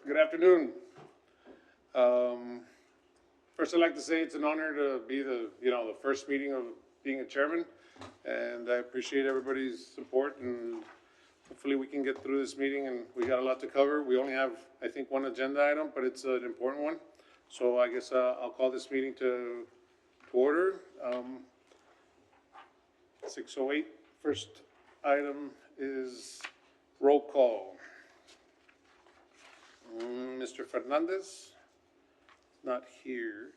Good afternoon. Um, First, I'd like to say it's an honor to be the first meeting of being a chairman, and I appreciate everybody's support, and hopefully we can get through this meeting, and we got a lot to cover. We only have, I think, one agenda item, but it's an important one. So I guess I'll call this meeting to order. 6:08. First item is roll call. Mr. Fernandez, not here.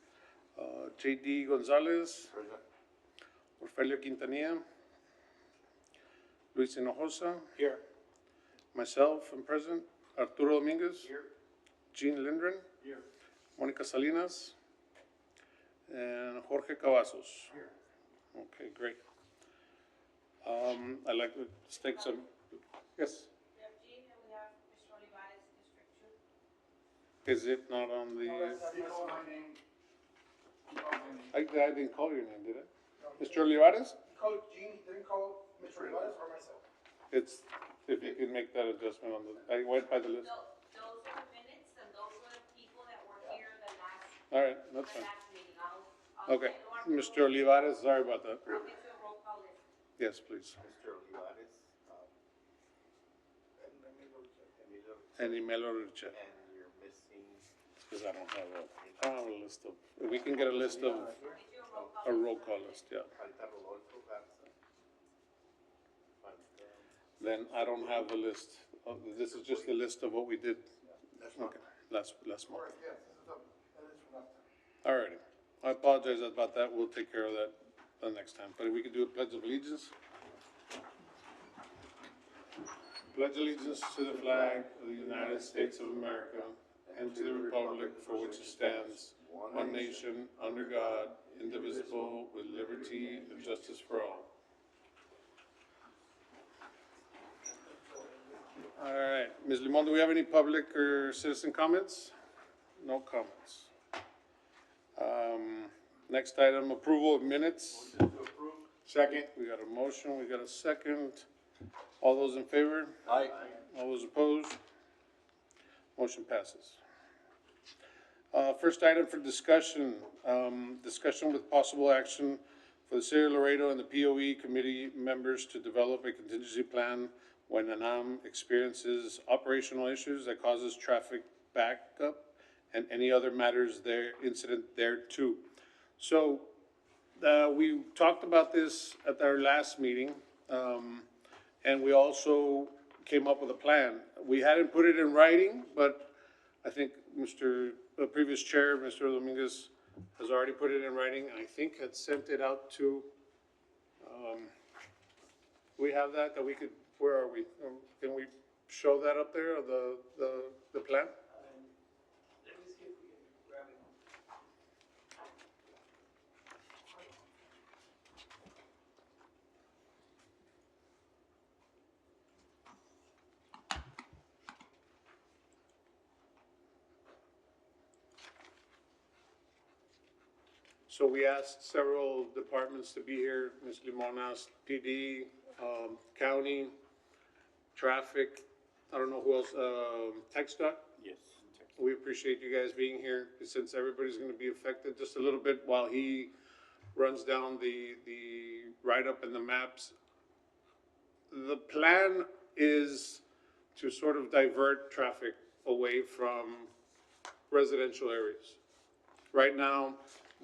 J.D. Gonzalez, Orfelio Quintanilla, Luis Hinojosa, Here. myself, I'm present. Arturo Dominguez, Here. Jean Lindgren, Here. Monica Salinas, and Jorge Cavazos. Here. Okay, great. I'd like to take some, yes, We have Jean and we have Mr. Olivares, District Two. is it not on the, He called my name. He called my name. I didn't call your name, did I? Mr. Olivares? He called Gene, he didn't call Mr. Olivares or myself. It's, if you can make that adjustment on the, I went by the list. Those are the minutes and those are the people that were here the last, All right, that's fine. meeting. I'll Okay, get you our- Mr. Olivares, sorry about that. I'll get you a roll call list. Yes, please. Mr. Olivares, And Emilio Richard, and you're missing, because I don't have a list of, if we can get a list of, Get you a a roll call. roll call list, yeah. falta Rodolfo Garza. Falta, Then I don't have the list. This is just the list of what we did. Okay, last month. Yes, this is that is from last time. All righty. I apologize about that. We'll take care of that the next time. But if we could do a pledge of allegiance. Pledge allegiance to the flag of the United States of America and to the republic for which it stands, one nation, under God, indivisible, with liberty and justice for all. All right, Ms. Limon, do we have any public or citizen comments? No comments. Next item, approval of minutes. Second. We got a motion, we got a second. All those in favor? Aye. All those opposed? Motion passes. First item for discussion, discussion with possible action for the City of Laredo and the POE committee members to develop a contingency plan when ANAM experiences operational issues that causes traffic backup and any other matters incident there too. So, we talked about this at our last meeting, and we also came up with a plan. We hadn't put it in writing, but I think the previous chair, Mr. Dominguez, has already put it in writing, and I think had sent it out to, we have that we could, where are we? Can we show that up there, the plan? Let me see if we can grab it. So we asked several departments to be here. Ms. Limon asked PD, county, traffic, I don't know who else, TechStop. Yes. We appreciate you guys being here, since everybody's gonna be affected just a little bit while he runs down the write-up and the maps. The plan is to sort of divert traffic away from residential areas. Right now,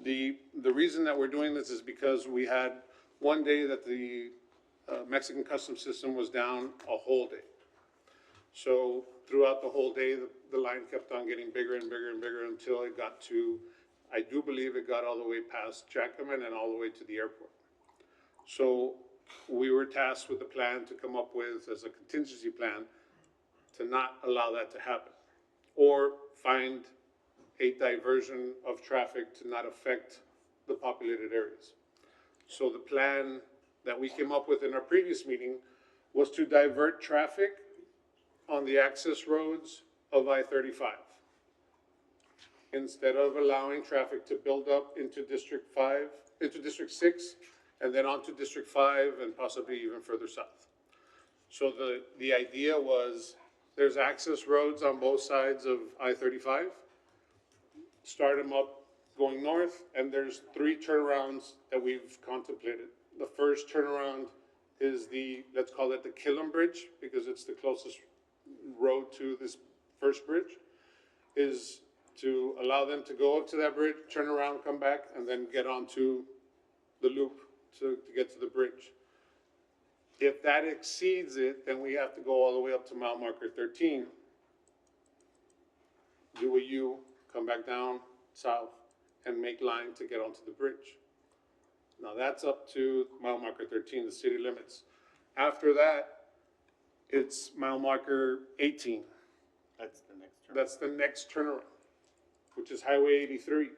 the reason that we're doing this is because we had one day that the Mexican customs system was down a whole day. So throughout the whole day, the line kept on getting bigger and bigger and bigger until it got to, I do believe it got all the way past Jackman and all the way to the airport. So we were tasked with a plan to come up with, as a contingency plan, to not allow that to happen. Or find a diversion of traffic to not affect the populated areas. So the plan that we came up with in our previous meeting was to divert traffic on the access roads of I-35. Instead of allowing traffic to build up into District 5, into District 6, and then onto District 5 and possibly even further south. So the idea was There's access roads on both sides of I-35. Start them up going north, and there's 3 turnarounds that we've contemplated. The first turnaround is let's call it the Killam Bridge, because it's the closest road to this first bridge, is to allow them to go up to that bridge, turn around, come back, and then get onto the loop to get to the bridge. If that exceeds it, then we have to go all the way up to mile marker 13, do a U, come back down south, and make line to get onto the bridge. Now that's up to mile marker 13, the city limits. After that, it's mile marker 18. That's the next turn. That's the next turnaround, which is Highway 83,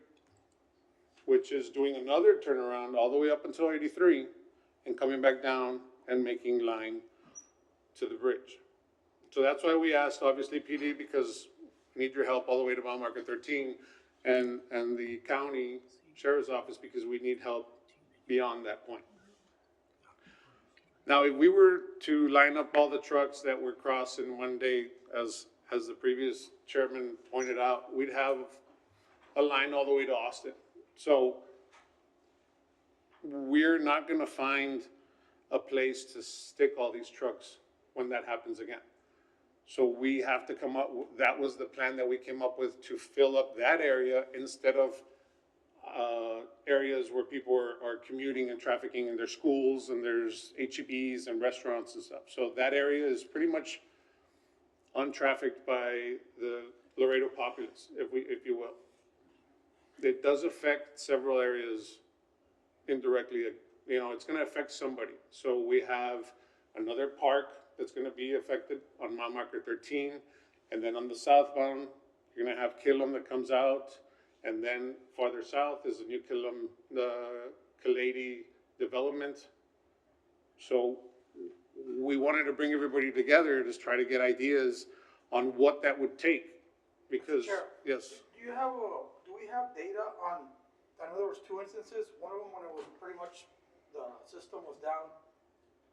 which is doing another turnaround all the way up until 83 and coming back down and making line to the bridge. So that's why we asked, obviously, PD, because we need your help all the way to mile marker 13, and the county sheriff's office, because we need help beyond that point. Now, if we were to line up all the trucks that were crossing one day, as the previous chairman pointed out, we'd have a line all the way to Austin. So we're not gonna find a place to stick all these trucks when that happens again. So we have to come up, that was the plan that we came up with, to fill up that area instead of areas where people are commuting and trafficking in their schools, and there's HEBs and restaurants and stuff. So that area is pretty much untrafficked by the Laredo populace, if you will. It does affect several areas indirectly. You know, it's gonna affect somebody. So we have another park that's gonna be affected on mile marker 13. And then on the southbound, you're gonna have Killam that comes out. And then farther south is the new Killam, the Kalady development. So we wanted to bring everybody together to try to get ideas on what that would take. Because, Chair. yes, Do we have data on, I know there was 2 instances, one of them when it was pretty much, the system was down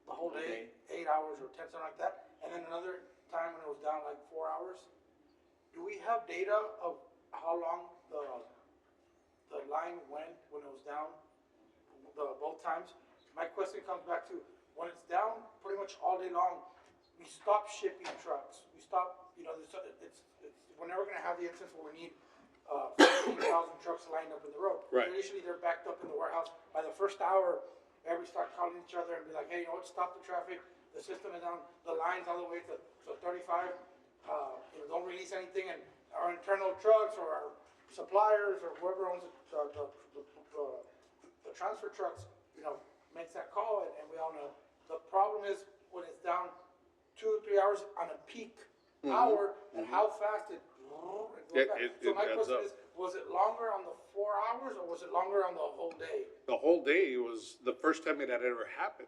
the whole day, 8 hours or 10, something like that, and then another time when it was down like 4 hours. Do we have data of how long the line went when it was down, both times? My question comes back to, when it's down pretty much all day long, we stop shipping trucks, we stop, you know, we're never gonna have the instance where we need 15,000 trucks lined up in the road. Right. Usually they're backed up in the warehouse. By the first hour, everybody start calling each other and be like, hey, you know what, stop the traffic, the system is down, the line's all the way to 35, you know, don't release anything, and our internal trucks or our suppliers or whoever owns the transfer trucks, you know, makes that call, and we all know. The problem is when it's down 2 or 3 hours on a peak hour, and how fast it goes back. So my question is, was it longer on the 4 hours, or was it longer on the whole day? the whole day was the first time it had ever happened.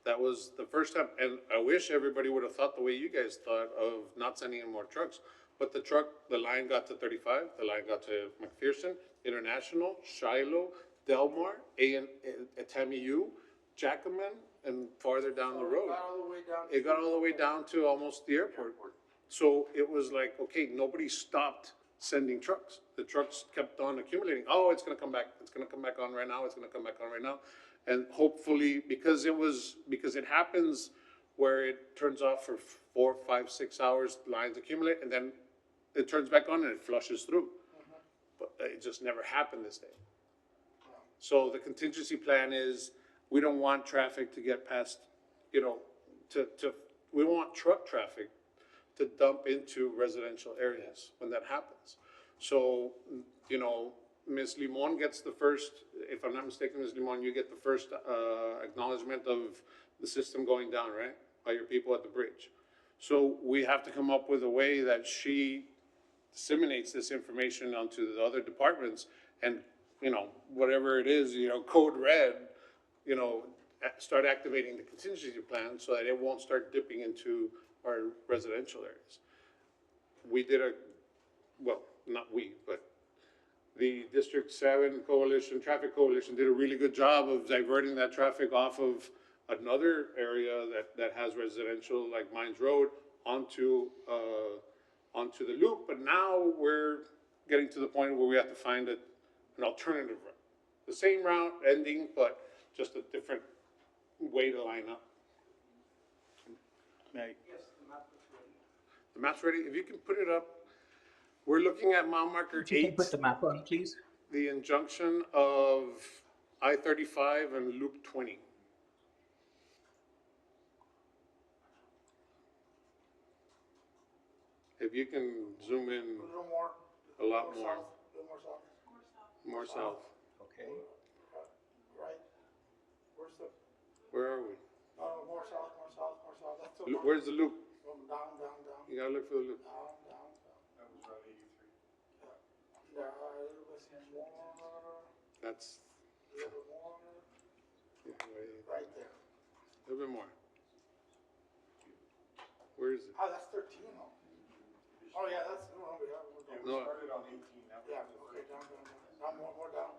That was the first time, and I wish everybody would have thought the way you guys thought of not sending in more trucks. But the line got to 35, the line got to McPherson, International, Shiloh, Delmar, Tamiu, Jackman, and farther down the road. It got all the way down. It got all the way down to almost the airport. So it was like, okay, nobody stopped sending trucks. The trucks kept on accumulating. Oh, it's gonna come back. It's gonna come back on right now. It's gonna come back on right now. And hopefully, because it happens where it turns off for 4, 5, 6 hours, lines accumulate, and then it turns back on and it flushes through. But it just never happened this day. So the contingency plan is, we don't want traffic to get past, you know, we don't want truck traffic to dump into residential areas when that happens. So, you know, Ms. Limon gets the first, if I'm not mistaken, Ms. Limon, you get the first acknowledgement of the system going down, right? By your people at the bridge. So we have to come up with a way that she disseminates this information onto the other departments, and, you know, whatever it is, you know, code red, you know, start activating the contingency plan so that it won't start dipping into our residential areas. We did well, not we, but the District 7 Coalition, Traffic Coalition did a really good job of diverting that traffic off of another area that has residential, like Mines Road, onto, onto the loop, but now we're getting to the point where we have to find an alternative route. The same route ending, but just a different way to line up. May I- Yes, the map is ready. The map's ready, if you can put it up. We're looking at mile marker If you can 8, put the map on, please. the injunction of I-35 and Loop 20. If you can zoom in A little more. a lot more, South, a little more south. more south. Okay. Right. Where's the, Where are we? more south, more south, more south. That's the one. Where's the loop? Down, down, down, You gotta look for the loop. down, down, down. That was Route 83. Yeah, a little bit more, That's, a little bit more, yeah, wait, right there. a little bit more. Where is it? Oh, that's 13, huh? Oh, yeah, that's, no, we have, we're Yeah, going. we No. started on 18, now we're Yeah, on okay, 13. down, down, down. Down, more down.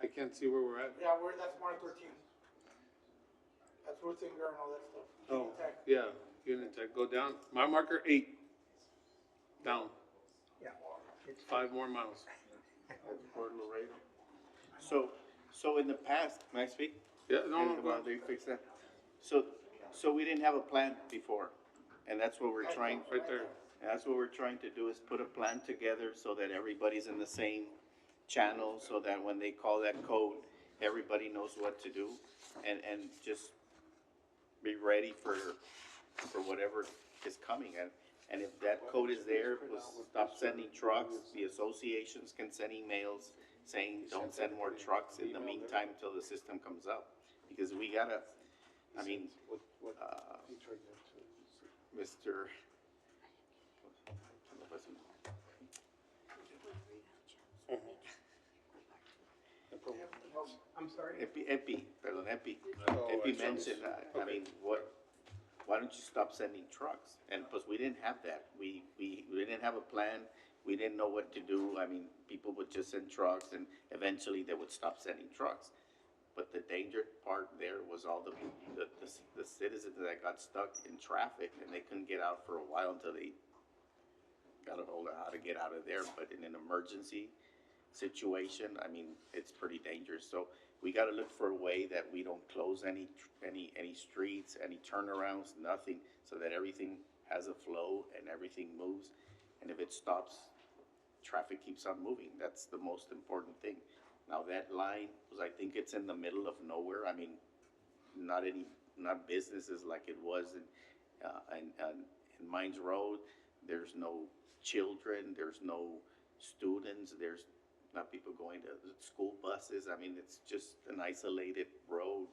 I can't see where we're at. Yeah, that's more 13. That's Ruth Singer and all that stuff. Oh, Tech. yeah, Unitech, go down. Mile marker 8. Down, Yeah. It's 5 more miles. Port Laredo. So in the past, may I speak? Yeah, no, no, And go while ahead. they fix that. So we didn't have a plan before, and that's what we're trying, Right there. and that's what we're trying to do, is put a plan together so that everybody's in the same channel, so that when they call that code, everybody knows what to do, and just be ready for whatever is coming. And if that code is there, we'll stop sending trucks. The associations can send emails saying, don't send more trucks in the meantime till the system comes up. Because we gotta, I mean, Mr. I'm sorry. Epi, Oh, Epi I see. mentioned, I mean, why don't you stop sending trucks? And plus, we didn't have that. We didn't have a plan. We didn't know what to do. I mean, people would just send trucks, and eventually they would stop sending trucks. But the danger part there was all the citizens that got stuck in traffic, and they couldn't get out for a while until they got a hold of how to get out of there. But in an emergency situation, I mean, it's pretty dangerous. So we gotta look for a way that we don't close any streets, any turnarounds, nothing, so that everything has a flow and everything moves. And if it stops, traffic keeps on moving. That's the most important thing. Now that line was, I think it's in the middle of nowhere. I mean, not businesses like it was in Mines Road. There's no children, there's no students, there's not people going to school buses. I mean, it's just an isolated road,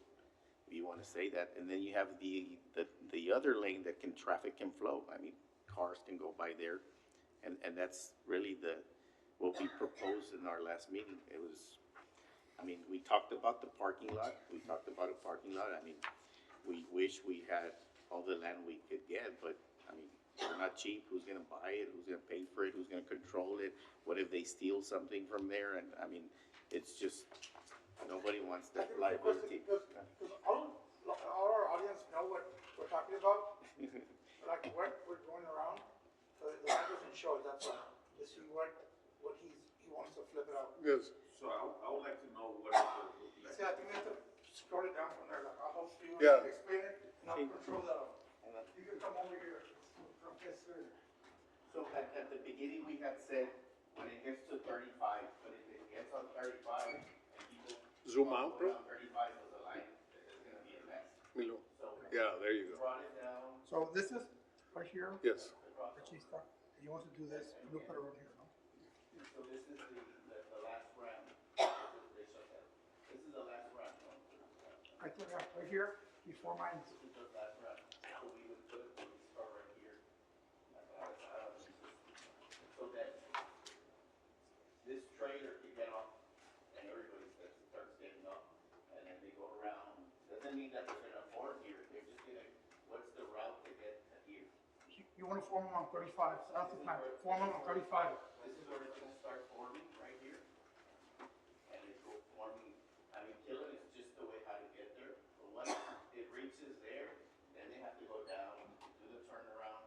if you want to say that. And then you have the other lane that traffic can flow. I mean, cars can go by there. And that's really what we proposed in our last meeting. It was, I mean, we talked about the parking lot. I mean, we wish we had all the land we could get, but I mean, they're not cheap. Who's gonna buy it? Who's gonna pay for it? Who's gonna control it? What if they steal something from there? And I mean, it's just, nobody wants that liability. Because all our audience know what we're talking about, like what we're going around, so the guy doesn't show it, that's why, to see what he wants to flip it out. Yes. So I would like to know what it would look like. See, I think we have to scroll it down from there, like, I'll help you Yeah. explain it, and I'll control you can come over here. Yes, sir. So at the beginning, we had said, when it gets to 35, but if it gets on 35, and people. Zoom out, bro. Around 35 was a line, it's gonna be a mess. Milo. So Yeah, there you we go. brought it down. So this is right here, Yes. Batista, he wants to do this, look at it right here, no? So this is the last round. This is the last round. Right there, yeah, right here, before mine. This is the last round. So we would put it, we start right here. So that this trailer can get off and everybody starts getting up and then they go around. Doesn't mean that they're gonna board here. They're just gonna, what's the route to get to here? You wanna form them on 35, so that's the plan, form them on 35. This is where it's gonna start forming, right here. And it go forming, I mean, killing is just the way how to get there. But once it reaches there, then they have to go down, do the turnaround,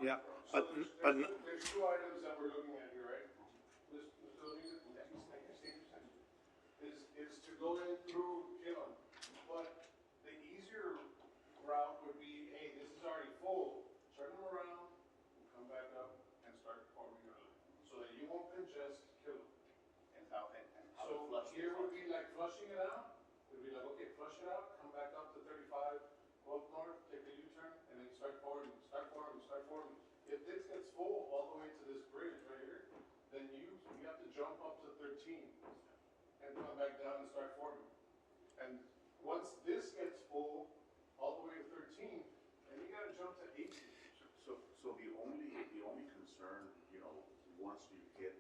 Yeah, So but, there's, but, there's two items that we're looking at here, right? Mr. Dominguez, is to go in through Gillum. But the easier route would be, hey, this is already full, turn them around, and come back up and start forming your line. So that you won't congest Gillum. And how to So flush the here would trucks. be like flushing it out, it'd be like, okay, flush it out, come back up to 35, go up north, take a U-turn, and then start forming. If this gets full all the way to this bridge right here, then you have to jump up to 13 and come back down and start forming. And once this gets full, all the way to 13, then you gotta jump to 18. So the only concern, you know, once you get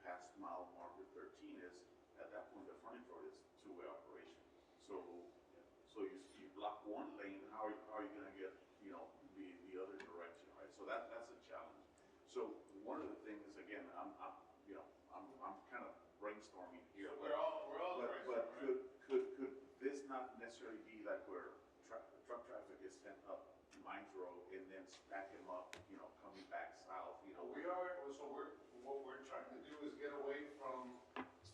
past mile marker 13 is, at that point, the frontage road is two-way operation. So you block one lane, how are you gonna get, you know, the other direction, right? So that's a challenge. So one of the things, again, I'm kind of brainstorming here. So we're all But brainstorming, could this not necessarily be like where truck traffic is sent up Mines Road and then stack them up, you know, coming back south, you know? what we're trying to do is get away from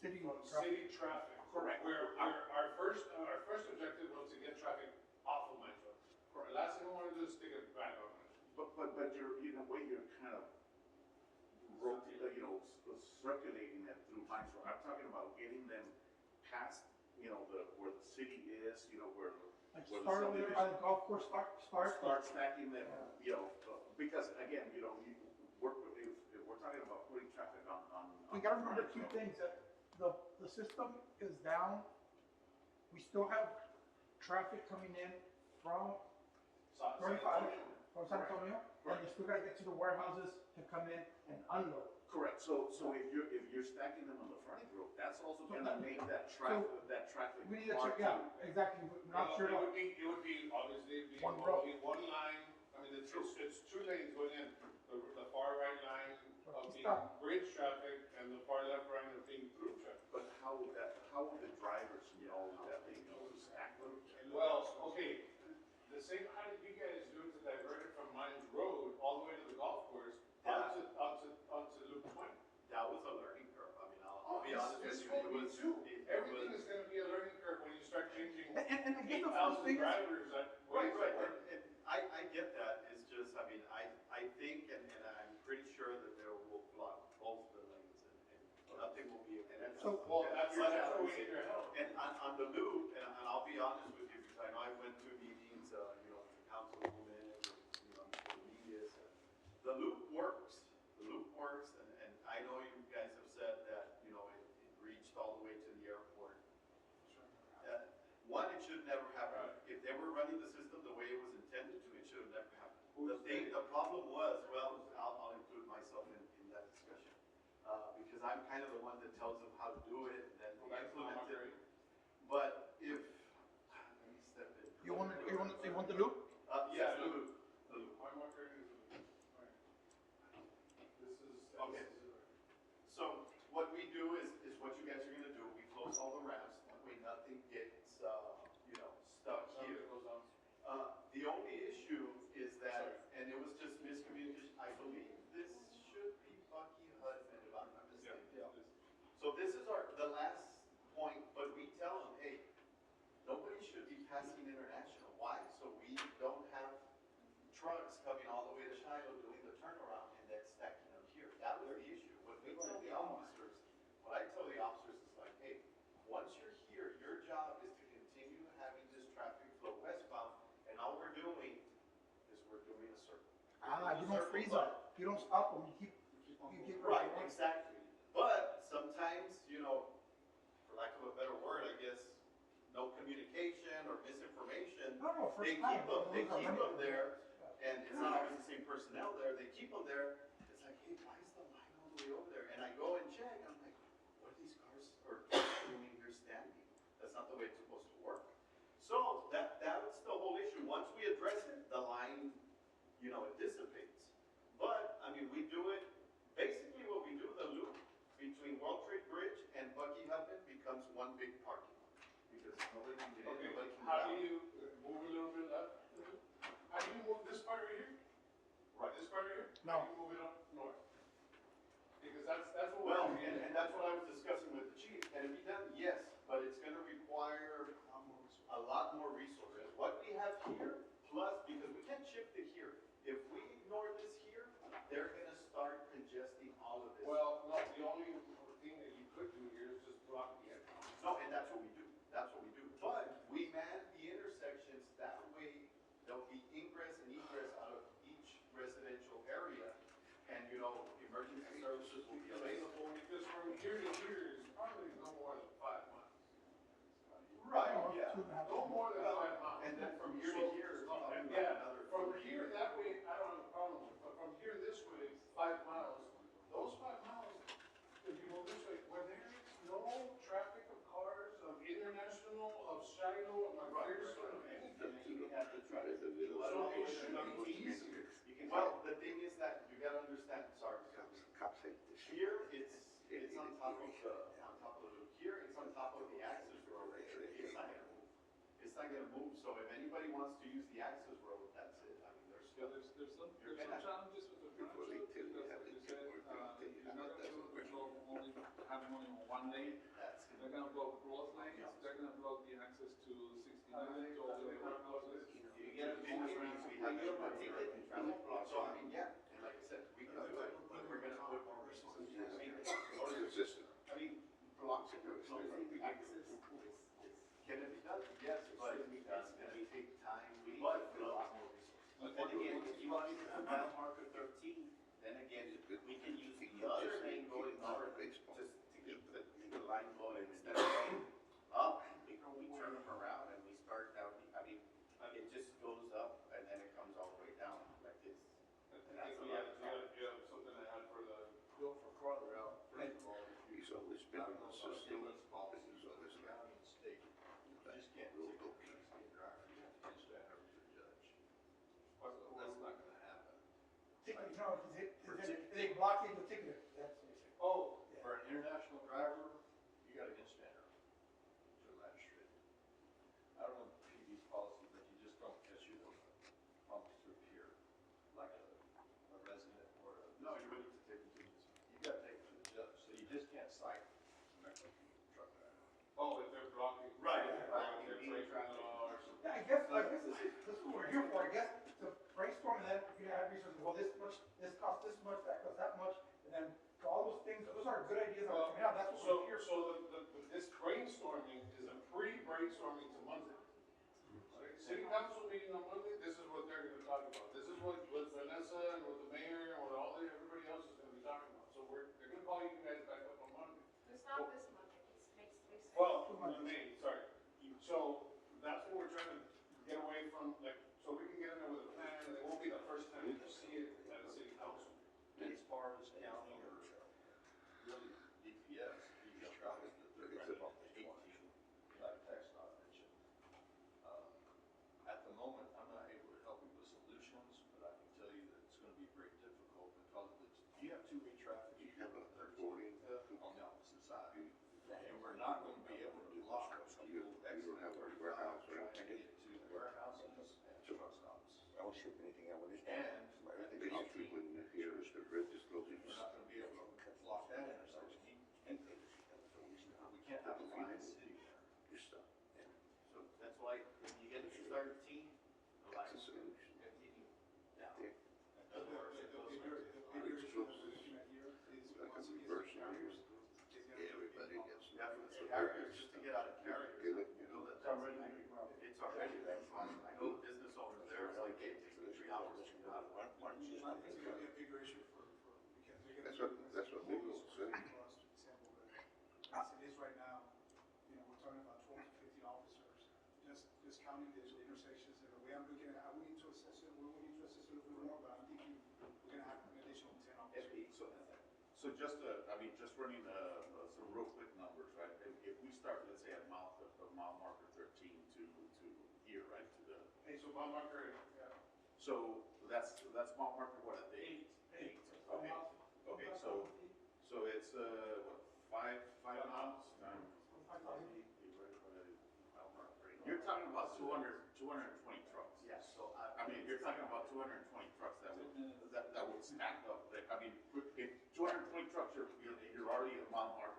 City from traffic. city traffic. Correct. Where our first objective was to get traffic off of Metro. The last thing we wanna do is stick it back on Metro. But you're, in a way, you're kind of circulating it through Mines Road. I'm talking about getting them past, you know, where the city is, you know, where Like the start over there by the golf course, start stacking them, you know, because again, you know, if we're talking about putting traffic on. We gotta remember two things, that the system is down. We still have traffic coming in from 35, from San Antonio, and they still gotta get to the warehouses to come in and unload. Correct, so if you're stacking them on the frontage road, that's also gonna make that traffic. We need to check, yeah, exactly, we're not sure. It would be, obviously, it'd be One road. only one line, I mean, it's two lanes going in. The far right line of being Stop. bridge traffic and the far left line of being through traffic. But how would the drivers know that they know to stack them? Well, okay, the same, how did you guys do it to divert it from Mines Road all the way to the golf course, onto Loop 20? That was a learning curve. I mean, I'll be honest with This you. will It be was, too. it Everything was, is gonna be a learning curve when you start changing And I guess the 8,000 thing is, drivers at right, ways right. that work. And I get that. It's just, I mean, I think, and I'm pretty sure that there will block both the lanes and nothing will be. And that's, So- Well, that's where what we need your help. And on the loop, and I'll be honest with you, because I know I went to meetings, you know, with the councilwoman, you know, for the media. The loop works. The loop works, and I know you guys have said that, you know, it reached all the way to the airport. One, it should never happen. If they were running the system the way it was intended to, it should have never happened. The problem was, well, I'll include myself in that discussion. Because I'm kind of the one that tells them how to do it and then Well, that's not implement my it. But if, let me step in. you want the loop? Yes, the loop. My marker is, alright. Okay. So what we do is what you guys are gonna do. We close all the ramps, that way nothing gets, you know, stuck here. The only issue is that, and it was just miscommunication, I believe this should be Bucky Hudson, if I'm not mistaken. So this is the last point, but we tell them, hey, nobody should be passing international. Why? So we don't have trucks coming all the way to Shiloh doing the turnaround and then stacking them here. That was the issue. What we tell the officers, what I tell the officers is like, hey, once you're here, your job is to continue having this traffic flow westbound, and all we're doing is we're doing a circle. You don't freeze them, you don't stop them, you keep. Right, exactly. But sometimes, you know, for lack of a better word, I guess, no communication or misinformation. No, first They time. keep them there, and it's not always the same personnel there, they keep them there. It's like, hey, why is the line all the way over there? And I go and check, I'm like, what are these cars doing here standing? That's not the way it's supposed to work. So that's the whole issue. Once we address it, the line, you know, it dissipates. But, I mean, we do it, basically what we do, the loop between World Trade Bridge and Bucky Hutton becomes one big parking lot. Because nobody can get in, Okay, nobody can get how out. do you move a little bit left? How do you move this part right here? Right. This part right that's what I was discussing with the chief. Can it be done? Yes, but it's gonna require a lot more resources. What we have here, plus, because we can't shift it here. If we ignore this here, they're gonna start congesting all of this. Well, no, the only thing that you could do here is just block the exit. No, and that's what we do. That's what we do. But we man the intersections, that way there'll be ingress and egress out of each residential area. And, you know, emergency services will be available. Because from here to here is probably no more than 5 miles. Right, yeah. No more than 5 miles. And then from here to here, it's probably Yeah, another. from here that way, I don't have a problem with it, but from here this way, 5 miles, those 5 miles, if you go this way, where there is no traffic of cars, of international, of Shiloh, of McPherson, of anything. You can have to try to do it. So it should be easier. Well, the thing is that you gotta understand, sorry. Cops hate this. Here, it's on top of here, it's on top of the access road. It's not gonna move. It's not gonna move, so if anybody wants to use the access road, that's it. I mean, there's Yeah, still. there's some challenges with the Before they branches, tell you because how like they you get said, work, they you're tell you not how gonna be able to that control having only on one lane. That's They're gonna block growth lanes, they're gonna block the access to 69, to all the warehouses. You get a big increase, we have to particularly in traffic block. So, I mean, yeah, and like I said, we can do it, but we're gonna put more resources. I mean, Consistent. blocks of closing access, can it be done? Yes, but it's gonna take time, but a lot more resources. But then again, if you want to use mile marker 13, then again, we can use the other lane going north, just to keep the line going, instead of going up, we turn them around and we start down, I mean, it just goes up and then it comes all the way down like this. I think we have something to add for the. Go for farther out, first of all, if you. He's always been not in on the our system, stimulus policy, but he's so always the not. county and state, you just can't Real take a dope. Mexican driver, you have to stand over to the judge. So that's not gonna happen. Ticket, no, they block you the ticket, that's what they say. Oh, Yeah. for an international driver, you got a good stand over to a magistrate. I don't know the PD's policy, but you just don't issue the officer here like a resident or a. No, you would need to take it to this. You gotta take it to the judge, so you just can't cite a Mexican truck driver. Oh, if they're blocking. Right. They're breaking the law or something. Yeah, I guess this is what we're here for, I guess, to brainstorm and then you have resources, well, this much, this costs this much, that costs that much, and then for all those things, those are good ideas that are coming out, that's what we're here for. So this brainstorming is a pre-brainstorming to Monday. City council meeting on Monday, this is what they're gonna talk about. This is what Vanessa and what the mayor and what everybody else is gonna be talking about. So they're gonna call you guys back up on Monday. It's not this Monday, it's next week. Well, May, sorry. So that's what we're trying to get away from, like, so we can get in there with a plan, and it won't be the first time you see it at a city council. And as far as county or really DPS, you just travel to the like text not mentioned. At the moment, I'm not able to help you with solutions, but I can tell you that it's gonna be very difficult because of this. You have two-way traffic, you have a 13 on the opposite side. And we're not gonna be able to block people exiting have a 35, warehouse or trying to anything. get to warehouses and truck stops. I don't ship anything out with this. And Basically, when you hear the red disclosure. we're not gonna be able to block that intersection. We can't have a line sitting there. You stop. So that's why when you get to 13, the line That's a will solution. continue down. Yeah. In other words, it goes Like a reverse here. Everybody gets. Definitely, carriers, just to get out of carriers, Get it. you know, that's already, that's fine. I know the business owners there, it's like, hey, it takes me 3 hours to get out of one. It's gonna be a bigger issue because they're gonna. That's what Nick was saying. For us, for example, but as it is right now, we're talking about 12 to 15 officers, just counting the intersections, and the way I'm looking at, we need to assess it, we need to assess it a little bit more, but I'm thinking we're gonna have an additional 10 officers. So just, just running, some real quick numbers, right? If we start, let's say at mile marker 13 to here, right, to the. Hey, so Bob Marker, yeah. So that's mile marker, what, at the 8? Okay, so it's, what, 5 miles? You're talking about 220 trucks. Yeah, so I mean, you're talking about 220 trucks that would stack up. I mean, if 220 trucks, you're already at mile marker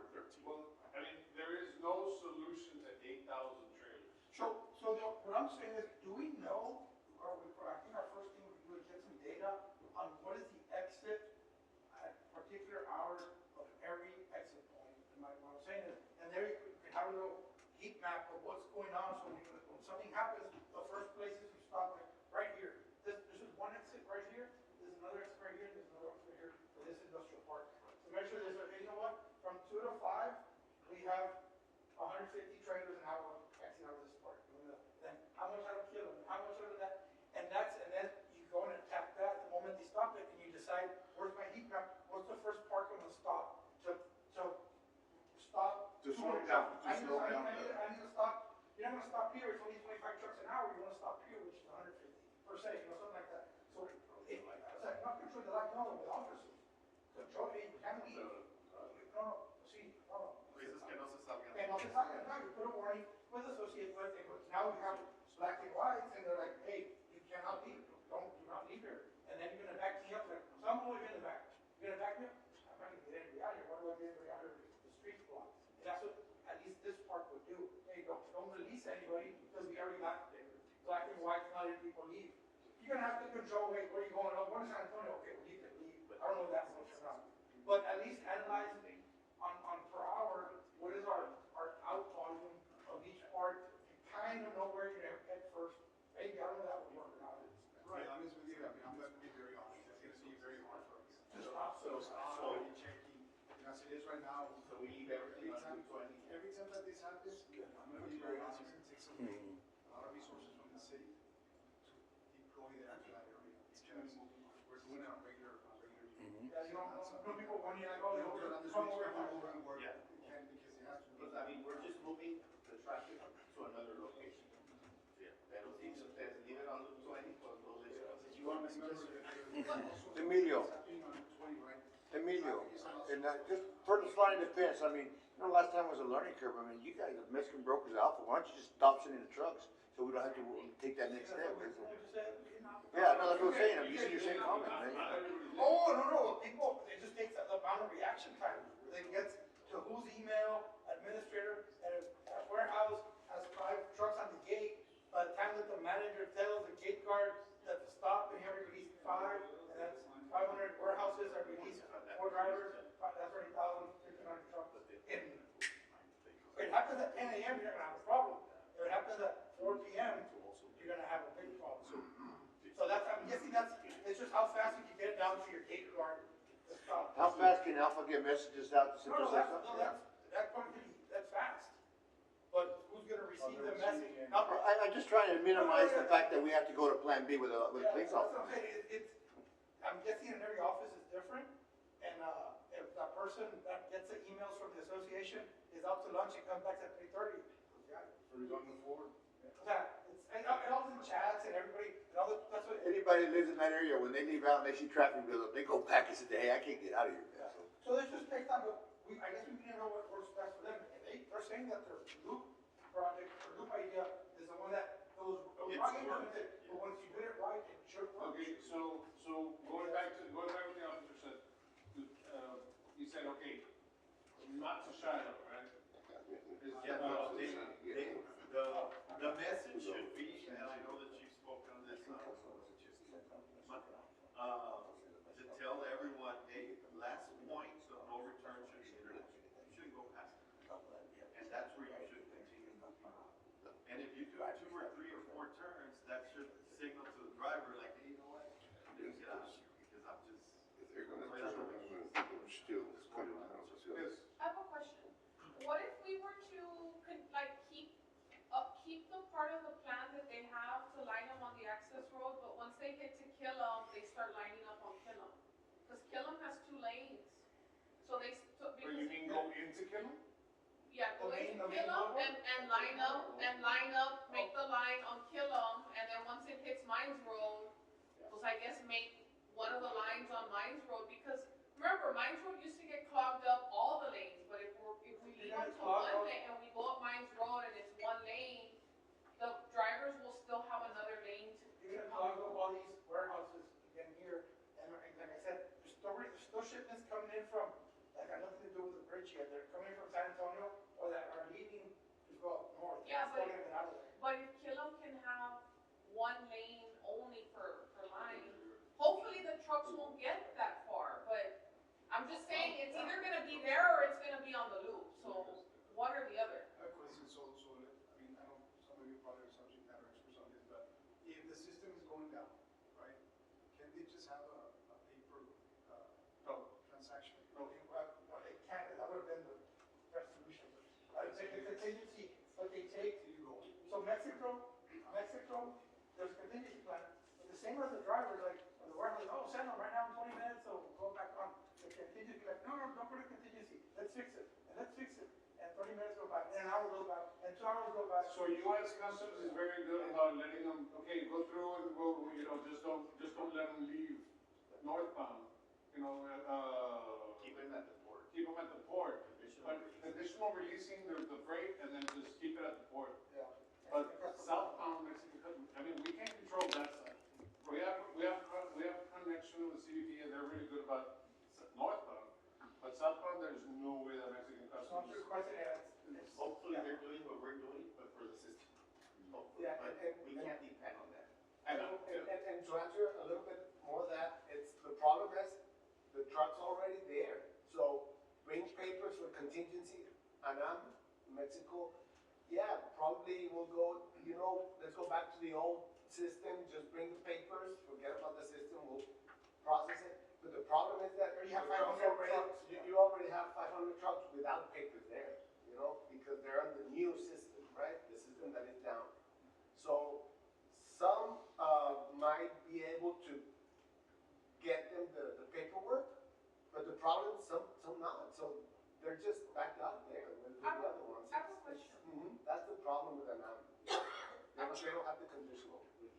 have 150 trailers an hour Xing out of this part, then how much out of kill them, how much out of that, and then you go and attack that the moment they stop it, and you decide, where's my heat map, what's the first park I'm gonna stop, to stop. To slow down, to I need slow down I need to stop, you're not gonna stop here, it's only 25 trucks an hour, you wanna stop here, which is 150 per se, something like that. So, it's like, not control the light, no, with officers, control, hey, you can't leave. No, see, no. Dices que no se salgan. And no se salgan, now you put a warning with associate with it, but now we have black and whites, and they're like, hey, you cannot leave, do not leave here. And then you're gonna back me up, like, some will in the back, you're gonna back me up, I'm not gonna get anybody out here, why do I get anybody out here, the street's blocked. And that's what, at least this park would do, hey, don't release anybody, because we already got black and white, not letting people leave. You're gonna have to control, hey, where are you going, oh, going to San Antonio, okay, well, you can leave, I don't know that much or not. But at least analyze on per hour, what is our out volume of each part, you kind of know where you're gonna head first. Maybe, I don't know that would work or not. To be honest with you, I mean, I'm gonna be very honest, it's gonna be very hard for us. To stop. So, already checking, as it is right now, So we leave everything on time, 220. every time that this happens, I'm gonna be very honest, it takes a lot of resources from the city to deploy that to that area. Because we're doing it on regular. Yeah, you don't, no people want you like, oh, You know, you're on the come streets, over. come over and work, Yeah. you can, because it has to be. Because, I mean, we're just moving the traffic to another location. Yeah. Pero si ustedes leave it on Route 20, pues no les You want to remember that Emilio. it's happening on 20, right? Emilio, and just for the sliding the fence, I mean, you know, last time was a learning curve. I mean, you guys, the Mexican brokers alpha, why don't you just stop sending the trucks so we don't have to take that next step? Yeah, no, that's what I'm saying. I'm using your same comment, man. Oh, no, people, it just takes the amount of reaction time. It gets to whose email, administrator, and if a warehouse has 5 trucks on the gate, by the time that the manager tells the gate guard that to stop, and you have to release 5, and that's 500 warehouses are released, 4 drivers, that's already 1,500 trucks. If it happens at 10 a.m., you're not gonna have a problem. If it happens at 4 p.m., you're gonna have a big problem. So that's, I'm guessing it's just how fast you can get down to your gate guard to stop. How fast can Alpha get messages out to No, Central? that's going to be, that's fast. But who's gonna receive the message? Not- I'm just trying to minimize the fact that we have to go to Plan B with a Yeah, police that's what officer. I'm saying. I'm guessing in every office is different, and, if that person that gets the emails from the association is out to lunch and comes back at 3:30. We're going forward. It all in chats and everybody, that's what. Anybody that lives in that area, when they leave out and they see traffic build up, they go back and say, hey, I can't get out of here. Yeah. So this just takes time, but I guess we need to know what works best for them. And they're saying that their loop project, or loop idea is the one that it was wrong implemented, but once you did it right, it should work. Okay, so going back to what the officer said, you said, okay, not to Shiloh, right? Yeah, no, the message should be, and I know that you've spoken on this, to tell everyone, hey, last point of no return should be international. You shouldn't go past it. And that's where you should continue. And if you do 2 or 3 or 4 turns, that should signal to the driver, like, hey, you know what? I'm gonna get out of here, because I'm just. If they're gonna turn around, they're still coming out. Yes. I have a question. What if we were to, keep the part of the plan that they have to line them on the access road, but once they get to Killam, they start lining up on Killam? Because Killam has 2 lanes. So Or you mean go into Killam? Yeah, go into The main Killam road? and line up, make the line on Killam, and then once it hits Mines Road, was I guess make one of the lines on Mines Road, because remember, Mines Road used to get clogged up all the lanes, but if we leave Yeah, it to clogged one up. lane, and we go up Mines Road and it's 1 lane, the drivers will still have another lane You're to gonna clog up all these warehouses again here, and like I said, there's still shipments coming in from, that got nothing to do with the bridge yet, they're coming from San Antonio, or that are leaving to go up north. Yeah, Still but- getting out of there. But if Killam can have 1 lane only for line, hopefully the trucks won't get that far, but I'm just saying, it's either gonna be there or it's gonna be on the loop, so one or the other. I have a question, I mean, I know some of you probably are subject matter experts on this, but if the system is going down, right, can they just have a paper, transaction? Well, it can't, that would have been the best solution. same as the drivers, like, the warehouse, oh, send them right now in 20 minutes, so we'll go back on the contingency, like, no, no, don't put a contingency, let's fix it, and let's fix it. And 30 minutes go by, and an hour goes by, and 2 hours go by. So US Customs is very good about letting them, okay, go through and go, you know, just don't let them leave northbound, you know, Keep them at the port. keep them at the port. Additional But release. additional releasing the freight and then just keep it at the port. Yeah. But southbound Mexican Customs, I mean, we can't control that side. We have connection with CBP and they're really good about northbound, but southbound, there's no way that Mexican So I'm Customs. requesting, it's. Hopefully yeah. they're doing what we're doing, but for the system. Hopefully. Yeah, But and- we can't depend on that. I know, And to answer a little bit more of that, it's, the problem is, the truck's already there. So bring papers for contingency, Anam, Mexico, yeah, probably we'll go, you know, let's go back to the old system, just bring the papers, forget about the system, we'll process it. But the problem is that You have the trucks 500 already, trucks. you already have 500 trucks without papers there, you know, because they're on the new system, right? The system that is down. So some might be able to get them the paperwork, but the problem, some not. So they're just backed out there with the other ones. I have a question. That's the problem with them now. They don't have the conditional release.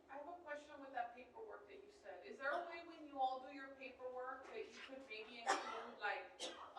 I have a question with that paperwork that you said. Is there a way when you all do your paperwork that you could maybe include like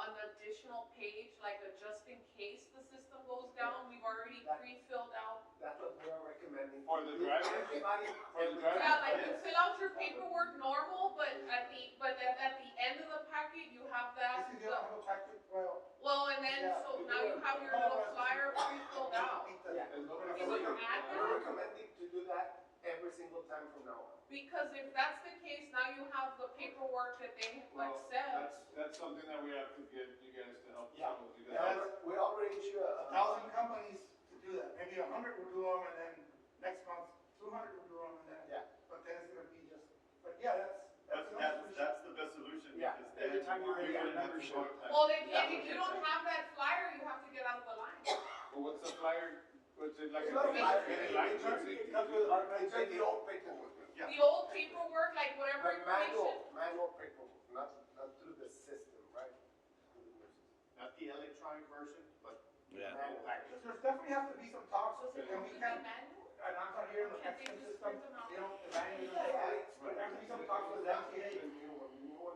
an additional page, like a just in case the system goes down, we've already pre-filled out? That's what we are recommending. For the drivers? Everybody, For the drivers? Yeah, like you fill out your paperwork normal, but at the end of the packet, you have that. This is the other tactic, well. Well, and then, Yeah. so now you have your little flyer pre-filled out. Yeah. And nobody- Can you add that? We're recommending to do that every single time from now on. Because if that's the case, now you have the paperwork that they like Well, said. that's something that we have to get you guys to help us Yeah. out with. You Yeah. guys. We already issue a. 1,000 companies to do that, maybe 100 will do them, and then next month, 200 will do them, and then. Yeah. But then it's gonna be just, but yeah, that's. That's the best solution, Yeah. because Every then time you we get a wouldn't have to membership. go- Well, if you don't have that flyer, you have to get out of the line. Well, what's the flyer? What's it like? It's not a flyer. Like- It comes with, it's like the old paperwork. Yeah. The old paperwork, like whatever But information. manual paperwork, not through the system, right? Not the electronic version, but Yeah. Manual. There's definitely have to be some talks, Does it and have we to be can't, manual? and I'm not here in the Can't they Mexican just system, print them out? you know, the manual, but there has to be some talks with them, say, hey,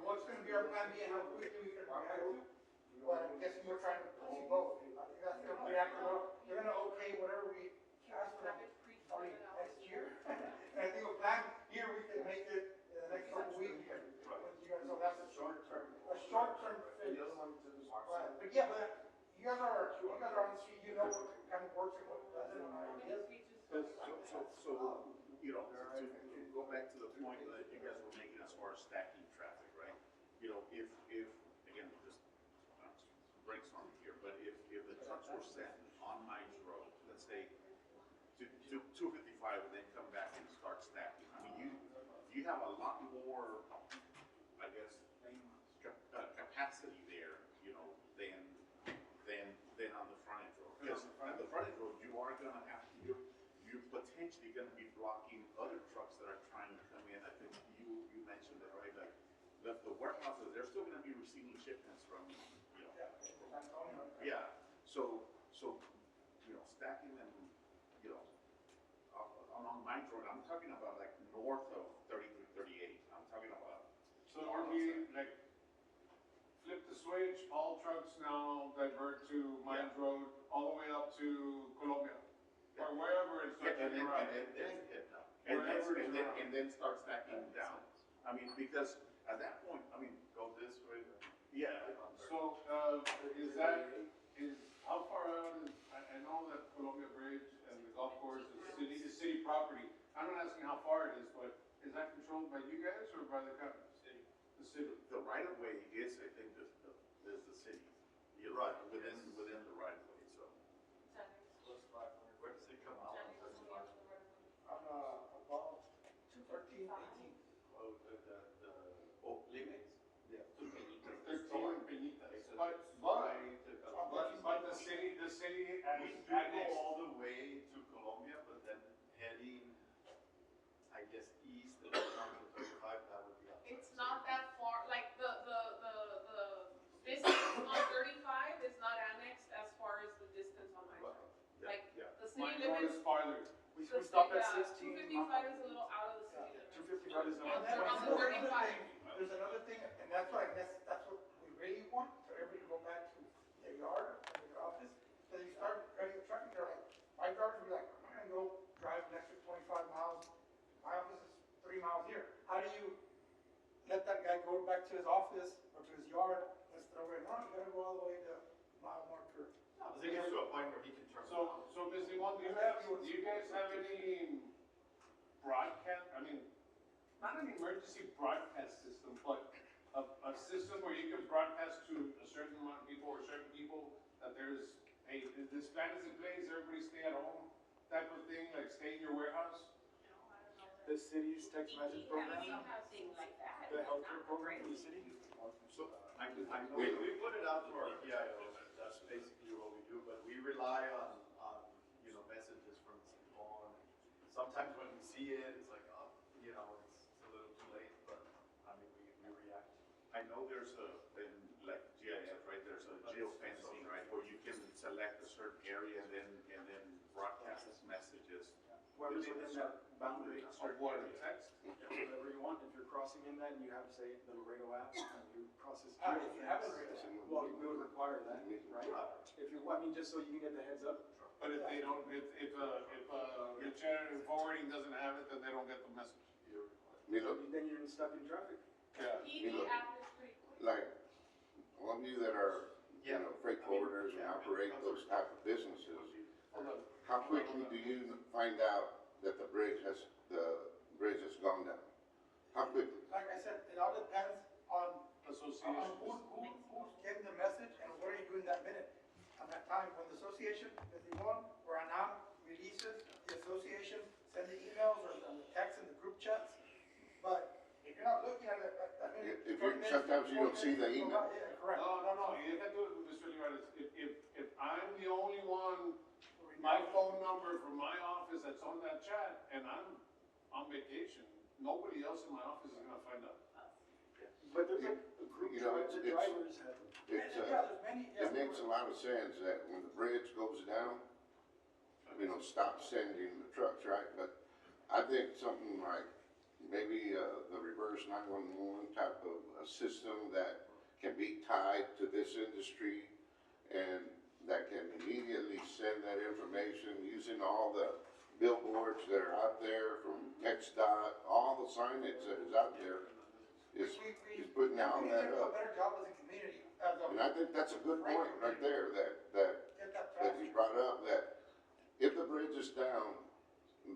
what's gonna be our plan B and how quickly we can react to? But I'm guessing we're trying to see both. I think that's gonna react to, they're gonna okay whatever we ask for them Have it probably pre-filled out. next year. And I think a plan here, we can make it in the next couple weeks with you guys, so that's a short term fix. The other one to the But yeah, but you guys are on the street, you know what kind of works and what doesn't, and How many ideas. pages? So, you know, to go back to the point that you guys were making as far as stacking traffic, right? You know, if, again, just brainstorming here, but if the trucks were set on Mines Road, let's say, to 255 and then come back and start stacking, I mean, you have a lot more, I guess, capacity there, you know, than on the frontage road. Because on the frontage road, you are gonna have, you're potentially gonna be blocking other trucks that are trying to come in. I think you mentioned it, right? Like, the warehouses, they're still gonna be receiving shipments from, you know. Yeah, so, you know, stacking them, you know, on Mines Road, I'm talking about like north of 3338. I'm talking about. So it would be like, flip the switch, all trucks now divert to Mines Road, all the way up to Colombia, or wherever it starts to And then, arrive. and then start stacking down. I mean, because at that point, I mean, go this way, yeah. So, how far out is, I know that Columbia Bridge and the golf course is city property. I'm not asking how far it is, but is that controlled by you guys or by the county? The city. The right of way is, I think, is the city. You're right, within the right of way, so. Where does it come out? About 13, 18. Oh, Oh, limits? yeah. 13 Peñitas. But the city We annexed. do go all the way to Colombia, but then heading, I guess, east Yeah, 16 255 is a little out of the city limits. 255 is On not. the- on the 35. There's another thing, and that's what I guess, that's what we really want, for everybody to go back to their yard or their office. So you start running the traffic, they're like, my drivers will be like, I'm not gonna go drive an extra 25 miles. My office is 3 miles here. How do you let that guy go back to his office or to his yard instead of going, no, you gotta go all the way to mile marker? Because it gets to a point where he can turn. So, Ms. Limon, do you guys have any broadcast, I mean, not an emergency broadcast system, but a system where you can broadcast to a certain amount of people or certain people that there's, hey, this plan is in place, everybody stay at home, type of thing, like stay in your warehouse? The city's text message program, Things like that. the healthcare program for the city. So, I know, we put it out to our PIOs, that's basically what we do, but we rely on, you know, messages from the phone. Sometimes when we see it, it's like, oh, you know, it's a little too late, but, I mean, we react. I know there's in like GIF, right, there's a geofencing, right, where you can select a certain area and then broadcast messages. Whoever's within that boundary, Or what, text? whatever you want, if you're crossing in that and you have, say, the Laredo app, and you process. If you have a geofence, Laredo well, we would require that, right? If you, I mean, just so you can get the heads up. But if they don't, if Lieutenant forwarding doesn't have it, then they don't get the message. Then you're stuck in traffic. Yeah. ED app is pretty quick. Like, all of you that are, you know, freight forwarders and operate those type of businesses, how quickly do you find out that the bridge has gone down? How quickly? Like I said, it all depends on Association. who's getting the message and what are you doing that minute. At that time, when the association, Ms. Limon or ANAM releases, the association send the emails or the text in the group chats. But if you're not looking at it, I mean. If you, sometimes you don't see the email. Yeah, correct. No, you have to do it with Mr. Olivares. If I'm the only one, my phone number from my office that's on that chat, and I'm on vacation, nobody else in my office is gonna find out. But there's a group You know, chat that it's- drivers have. It's, Yeah, there's many, yes. it makes a lot of sense that when the bridge goes down, you know, stop sending the trucks, right? But I think something like maybe the reverse 911 type of a system that can be tied to this industry and that can immediately send that information using all the billboards that are out there from TxDOT, all the signage that is out there is putting all We need that to do a up. better job as a community, as a. And I think that's a good point right there, that Get that that you traffic. brought up, that if the bridge is down,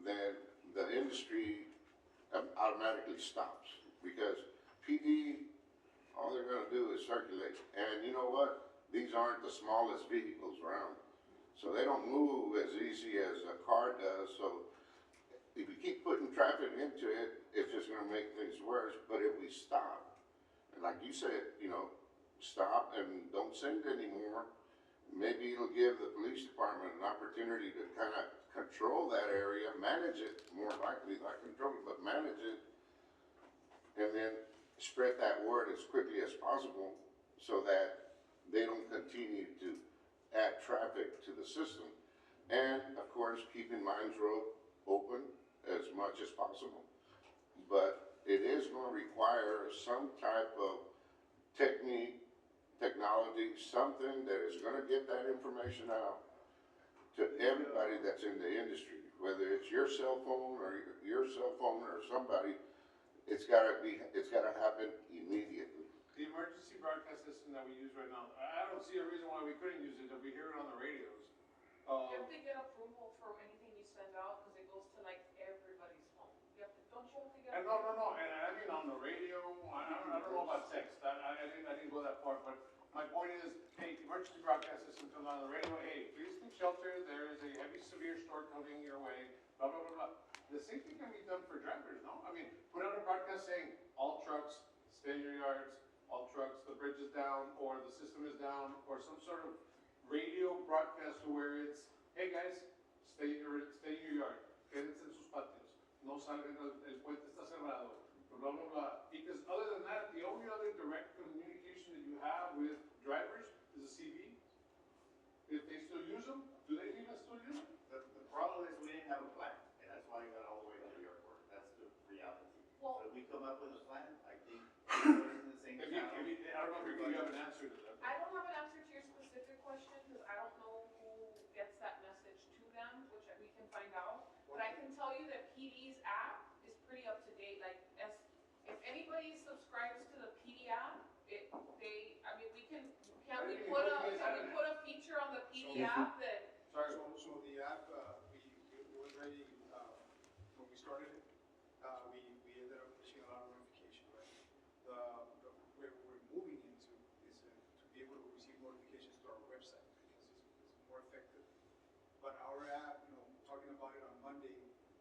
then the industry automatically stops. Because PD, all they're gonna do is circulate. And you know what? These aren't the smallest vehicles around. So they don't move as easy as a car does, so if you keep putting traffic into it, it's just gonna make things worse. But if we stop, and like you said, you know, stop and don't send anymore, maybe it'll give the police department an opportunity to kind of control that area, manage it, more likely, not control it, but manage it, and then spread that word as quickly as possible so that they don't continue to add traffic to the system. And of course, keeping Mines Road open as much as possible. But it is going to require some type of technology, something that is going to get that information out to everybody that's in the industry, whether it's your cell phone or somebody. It's got to happen immediately. The emergency broadcast system that we use right now, I don't see a reason why we couldn't use it if we hear it on the radios. You have to get approval for anything you send out, because it goes to like everybody's phone. Don't you have to get? And no, and I mean on the radio, I don't know about text, I didn't go that far, but my point is, hey, emergency broadcast system comes on the radio, hey, please take shelter, there is a heavy severe storm coming your way, blah, blah, blah, blah. The same thing can be done for drivers, no? I mean, put out a broadcast saying, all trucks, stay in your yards, all trucks, the bridge is down, or the system is down, or some sort of radio broadcast to where it's, hey guys, stay in your yard, quédense en sus patios, no salgan, el puente está cerrado, blah, blah, blah. Because other than that, the only other direct communication that you have with drivers is a CV. If they still use them, do they even still use them? The problem is we didn't have a plan, and that's why we got the app then? So the app, it was ready, when we started it, we ended up pushing a lot of notification, right? Where we're moving into is to be able to receive notifications to our website, because it's more effective. But our app, talking about it on Monday,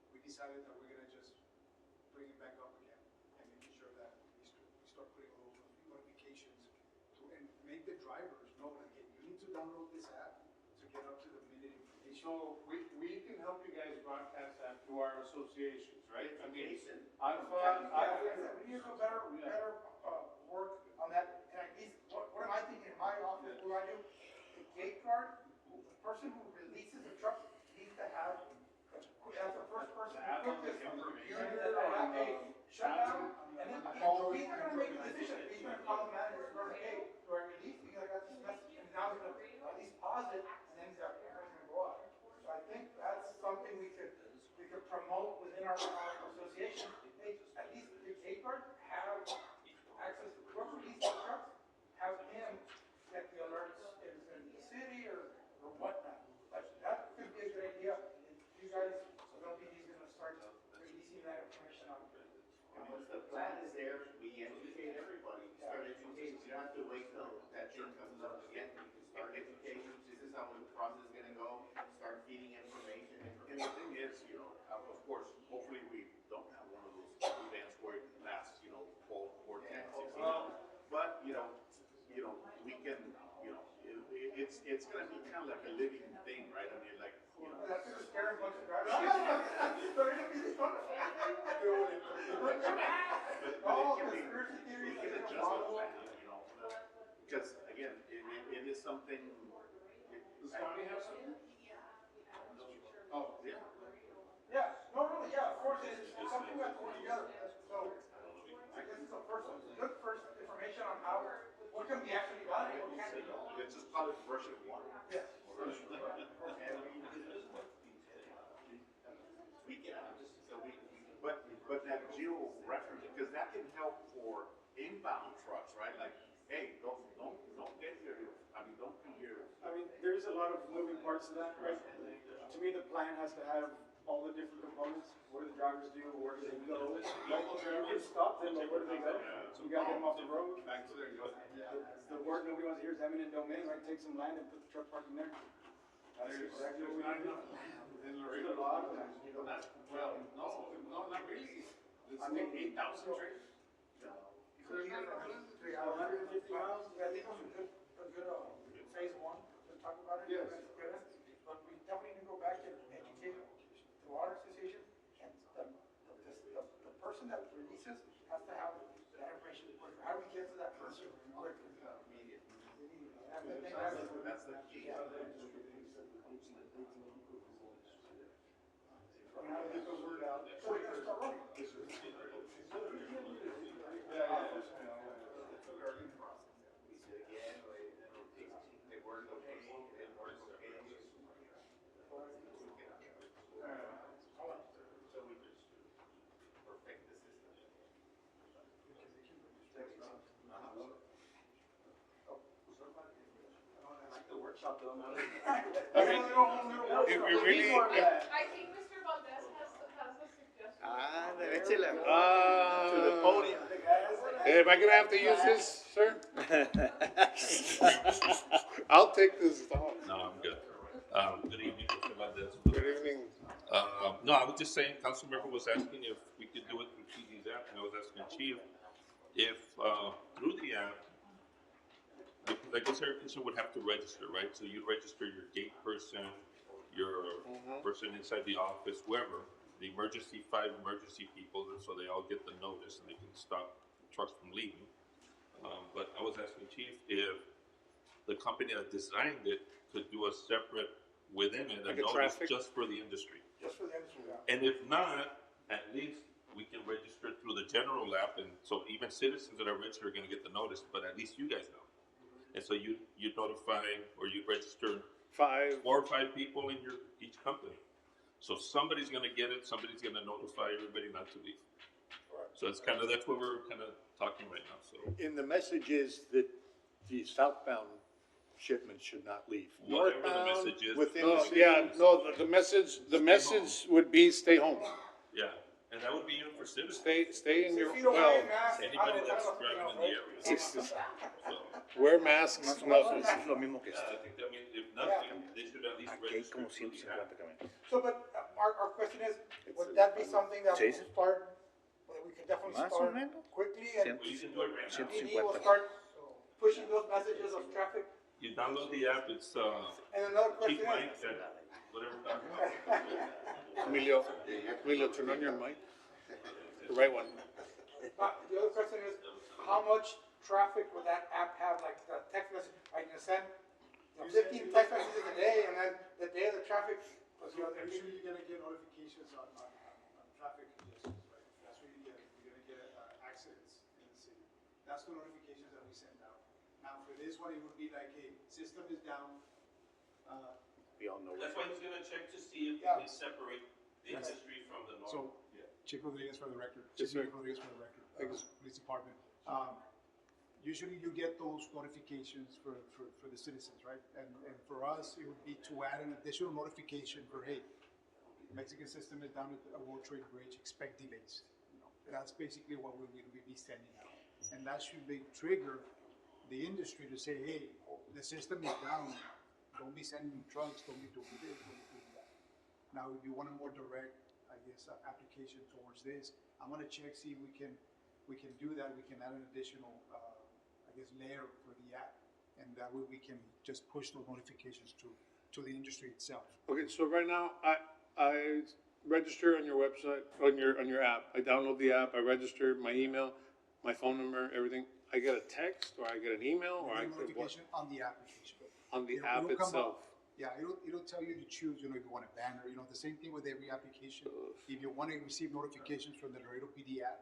we decided that we're gonna just bring it back up again and making sure that we start putting all those notifications and make the drivers know that, hey, you need to download this app to get up to the minute information. So we can help you guys broadcast that to our associations, right? I mean, Yeah, Alpha, we need to do better, work on that, and at least, what am I thinking in my office, what do I do? The gate guard, the person who releases the truck needs to have, as the first person, who put this computer or app, hey, shut down, and then he's not gonna make a decision, he's gonna call the manager, and say, hey, do I release, because I got this message, and now he's gonna at least pause it, and then he's gonna go up. So I think that's something we could promote within our association. Hey, at least the gate guard have access, whoever releases the trucks, have him get the alerts if it's in the city or whatnot. That could be a good idea. If you guys, LPD's gonna start releasing that information on. And once the plan is there, we educate everybody, we start educating, we don't have to wait till that thing comes up again, we can start educating, this is how the process is gonna go, start feeding information. And the thing is, of course, hopefully we don't have one of those events where it lasts, 12, 14, 16 hours. But, we can, it's gonna be kind of like a living thing, right? I mean, like, That's a scary bunch of drivers. They're gonna be this fun. But we can adjust the plan, because again, it is something. does Scotty have something? Oh, yeah. Yeah, yeah, of course, it's something we have to work together. So, I guess it's a good first information on what can be actually done and what can't be done. It's just probably version 1. Yes. We can, but that geo reference, because that can help for inbound trucks, right? Like, hey, don't get here, don't come here. I mean, there's a lot of moving parts to that, right? To me, the plan has to have all the different components. What do the drivers do? Where do they go? Local You drivers. can stop them, but where do they go? So we gotta get them off the road. Back to their, The word nobody wants to hear is eminent domain, right? Take some land and put the truck parking there. That's exactly what we not do. enough land in There's Laredo. a lot of land. Well, no, not really. It's I mean, 8,000 trailers. Could be 150 miles? I think it was a good, phase one, to talk about it. Yes. But we definitely need to go back and educate the water association, and the person that releases has to have that information quicker. How do we get to that person quicker? That's the key. How do we get the word out? So we gotta start running. It's a learning process. We said again, they weren't okay, they weren't okay. So we just perfect the system. I like the workshop though, man. It really, I think Mr. Valdez has a suggestion. Échela. to To the podium. am I gonna have to use this, sir? I'll take this thought. No, I'm good. Good evening, Mr. Valdez. Good evening. No, I was just saying, Councilmember was asking if we could do it through TD's app, and I was asking Chief if, through the app, because I guess every person would have to register, right? So you'd register your gate person, your person inside the office, whoever, the five emergency people, and so they all get the notice and they can stop trucks from leaving. But I was asking Chief if the company that designed it could do a separate within it, a Like a notice traffic? just for the industry. Just for the industry, yeah. And if not, at least we can register through the general app, and so even citizens that are registered are gonna get the notice, but at least you guys know. And so you'd notify, or you'd register 5. 4 or 5 people in each company. So somebody's gonna get it, somebody's gonna notify everybody not to leave. So that's what we're kind of talking right now, so. In the messages that the southbound shipments should not leave. Whatever the Northbound, message is. within No, the city. yeah, no, the message would be stay home. Yeah, and that would be even for citizens, Stay in your, If you don't well, wear a mask, I anybody don't that's know something driving else, in the right? area. So, wear masks, Más o no. menos es lo mismo que I esto. think, I mean, if nothing, they should at least Aquí hay register como to the app. 150 camiones. So, but our question is, would that be something that we Sí. could start, that we could definitely Más o start menos. quickly and We can do it right now. PD will start pushing those messages of traffic? You download the app, it's, And another keep question Mike is, at whatever time. Emilio, turn on your mic. The right one. the other question is, how much traffic would that app have, like the text message, I can send 15 text messages a day, and then the day of the traffic, because you know, I'm sure you're gonna get notifications on traffic congestions, right? That's what you're gonna get accidents in the city. That's the notifications that we send out. Now, for this one, it would be like, hey, system is down, We all know. That's why he's gonna check to see if Yeah. they separate the industry from the norm. So, Chief Rodriguez for the record. Yes, Chief sir. Rodriguez for the record. Thank you. Police Department. Usually you get those notifications for the citizens, right? And for us, it would be to add an additional notification for, hey, the Mexican system is down at World Trade Bridge, expect delays. You know, that's basically what we will be sending out. And that should be trigger the industry to say, hey, the system is down, don't be sending trucks, don't be doing this, don't be doing that. Now, if you want a more direct, I guess, application towards this, I'm gonna check, see if we can do that, we can add an additional, I guess, layer for the app, and that way we can just push those notifications to the industry itself. Okay, so right now, I register on your website, on your app. I download the app, I register my email, my phone number, everything. I get a text, or I get an email, or I You get get what? notification on the application. On the It'll app come itself. up. Yeah, it'll tell you to choose, you know, if you want a banner, you know, the same thing with every application. If you want to receive notifications from the Laredo PD app,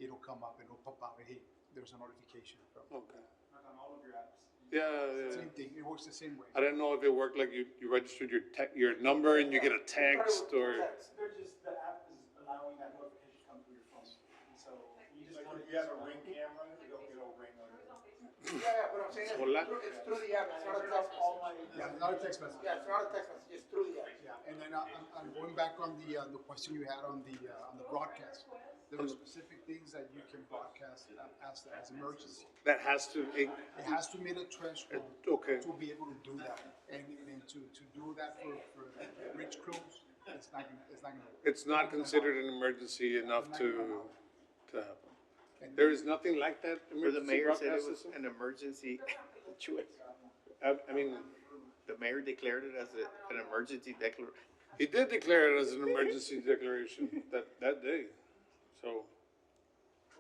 it'll come up, it'll pop out, hey, there's a notification from. Okay. Not on all of your apps. Yeah. Same thing, it works the same way. I didn't know if it worked like you registered your number and you get a text, or. They're just, the app is allowing that notification to come through your phone. And so you just. Like if you have a Ring camera, it'll ring on you. yeah, what I'm saying is, Hola. it's through the app, it's not a text message. Yeah, not a text message. Yeah, it's not a text message, it's through the app. Yeah, and then I'm going back on the question you had on the broadcast. There are specific things that you can broadcast as emergency. That has to, It has to meet a threshold okay. to be able to do that. And to do that for rich crews, it's not gonna work. It's not considered an emergency enough to happen. There is nothing like that Where the emergency mayor said it broadcast was system? an emergency situation. I mean, The mayor declared it as an emergency declaration. he did declare it as an emergency declaration that day, so.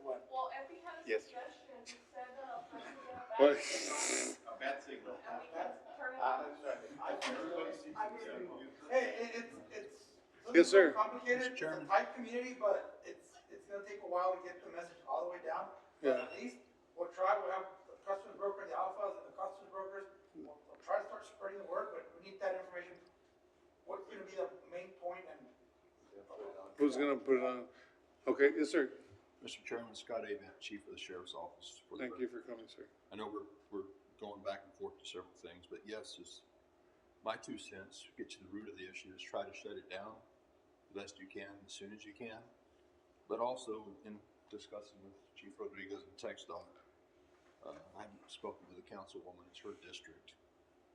What? Well, if he had a Yes. suggestion, he said, try to get a Well, bad signal, A bad signal. and we can turn it Ah, on. that's right. Hey, it's a Yes, sir. little complicated, it's a Chairman. tight community, but it's gonna take a while to get the message all the way down. But Yeah. at least we'll have the customs broker, the alphas and the customs brokers, we'll try to start spreading the word, but we need that information. What's gonna be the main point and. who's gonna put it on? Okay, yes, sir. Mr. Chairman, Scott Avent, Chief of the Sheriff's Office. for the Thank you for coming, sir. I know we're going back and forth to several things, but yes, just my 2 cents, get to the root of the issue, is try to shut it down the best you can, as soon as you can. But also, in discussing with Chief Rodriguez and TxDOT, I haven't spoken to the councilwoman, it's her district.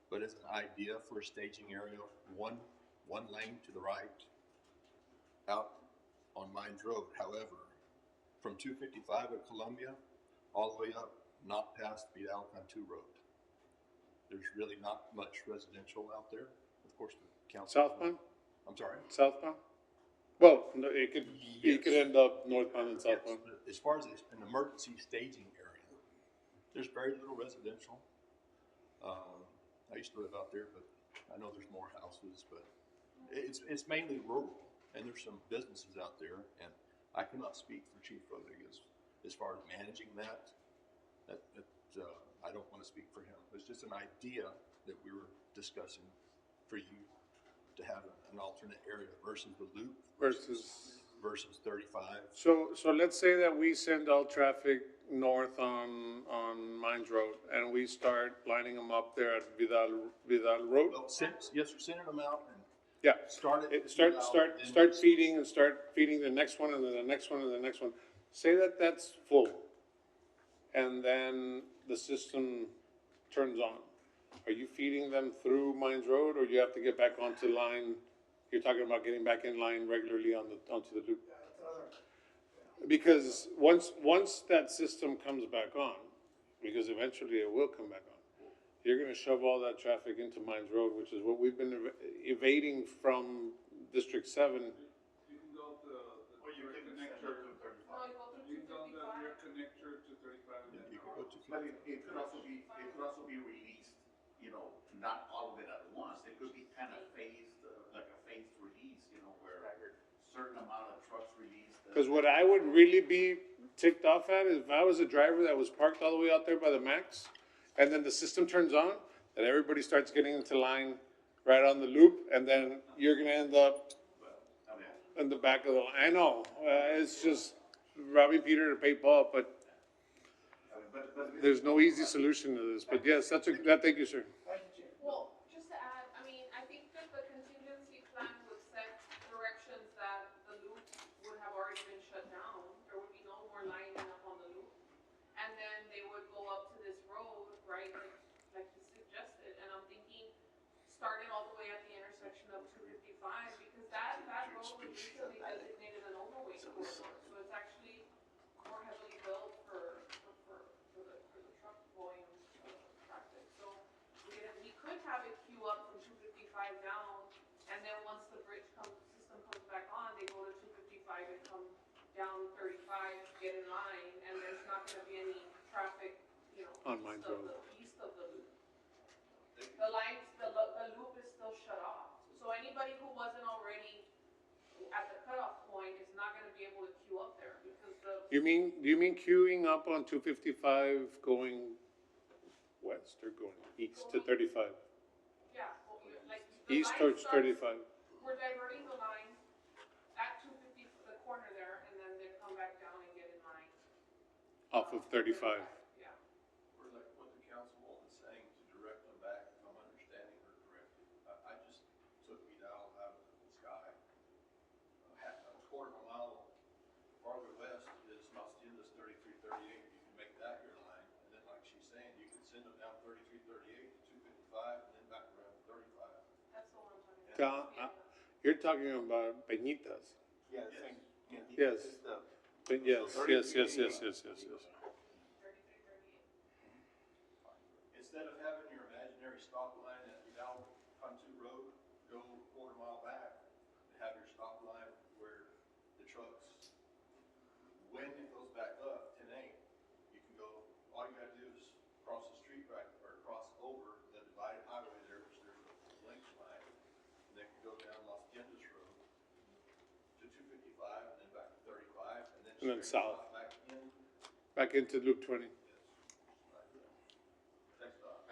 But as an idea for a staging area, one lane to the right, out on Mines Road. However, from 255 at Columbia, all the way up, not past Vidal Cantu Road. There's really not much residential out there. Of course, the council. Southbound? I'm sorry? Southbound? Well, no, it could Yes. end up northbound and southbound. Yes, but as far as an emergency staging area, there's very little residential. I used to live out there, but I know there's more houses, but it's mainly rural, and there's some businesses out there, and I cannot speak for Chief Rodriguez as far as managing that. I don't want to speak for him. It's just an idea that we were discussing for you to have an alternate area versus the loop versus 35. So let's say that we send all traffic north on Mines Road, and we we start lining them up there at Vidal Road? Well, yes, we're sending them out and Yeah. start it. Start feeding and start feeding the next one and then the next one and the next one. Say that that's full. And then the system turns on. Are you feeding them through Mines Road or you have to get back onto line? You're talking about getting back in line regularly onto the loop? Because once that system comes back on, because eventually it will come back on, you're gonna shove all that traffic into Mines Road, which is what we've been evading from District 7. You can go the Or you direct can connector, send it to 35. No, you go through you can go the 255. direct connector to 35 and then. You can go to. But it could also be released, not all of it at once. It could be kind of phased, like a phased release, where certain amount of trucks released. Because what I would really be ticked off at is if I was a driver that was parked all the way out there by the max, and then the system turns on, and everybody starts getting into line right on the loop, and then you're gonna end up in the back of the line. I know, it's just robbing Peter to pay Paul, but there's no easy solution to this. But yes, thank you, sir. Well, just to add, I mean, I think that the contingency plan would set directions that the loop would have already been shut down. There would be no more lining up on the loop. And then they would go up to this road, right, like you suggested. And I'm thinking, starting all the way at the intersection of 255, because that road was recently designated an overweight corridor. So it's actually more heavily built for the truck volume traffic. So we could have it queue up from 255 down, and then once the bridge system comes back on, they go to 255 and come down 35, get in line, and there's not gonna be any traffic, On Mines Road. east of the loop. The loop is still shut off. So anybody who wasn't already at the cutoff point is not gonna be able to queue up there because Do you mean queuing up on 255 going west or going east to 35? yeah, well, like the East line towards starts- 35. We're diverting the line at 250, the corner there, and then they come back down and get in line. Off of 35. Yeah. Or like what the councilwoman is saying, to direct them back, if I'm understanding her correctly. I just took Vidal out of the sky. A quarter of a mile farther west is Las Tiendas 3338. You can make that your line. And then like she's saying, you can send them down 3338 to 255 and then back around to 35. That's the one I'm talking about. You're talking about Peñitas. Yeah, Yes. Yes. Instead of having your imaginary stop line at Vidal Pontu Road, go quarter mile back and have your stop line where the trucks, when it goes back up, 10-8, you can go, all you gotta do is cross the street right, or cross over the divided highway there, which there's a link line, and then can go down Las Tiendas Road to 255 and then back to 35, and then And then straight south. shot back in. Back into Loop 20. I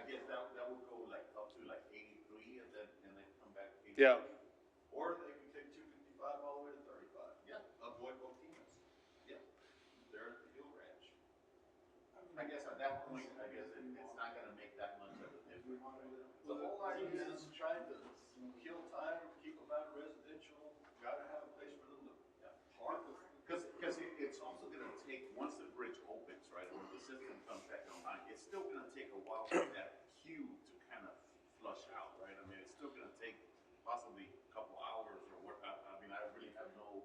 guess that would go like up to like 83 and then come back. 83. Yeah. Or they can take 255 all the way to 35. Yeah. Avoid Botinas. Yeah. They're at the Hill Ranch. I guess at that point, it's not gonna make that much of a difference. The whole idea is trying to kill time, keep them out of residential, gotta have a place for them to park. Because it's also gonna take, once the bridge opens, right, or the system comes back online, it's still gonna take a while for that queue to kind of flush out, right? I mean, it's still gonna take possibly a couple hours or what, I mean, I really have no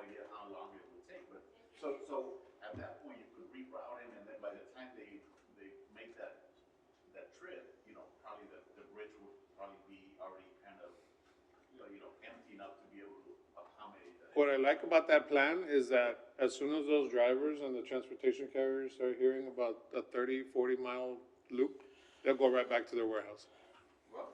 idea how long it would take, but, so at that point, you could reroute it, and then by the time they make that trip, probably the bridge would probably be already kind of, empty enough to be able to accommodate that. What I like about that plan is that as soon as those drivers and the transportation carriers start hearing about a 30, 40 mile loop, they'll go right back to their warehouse. Well,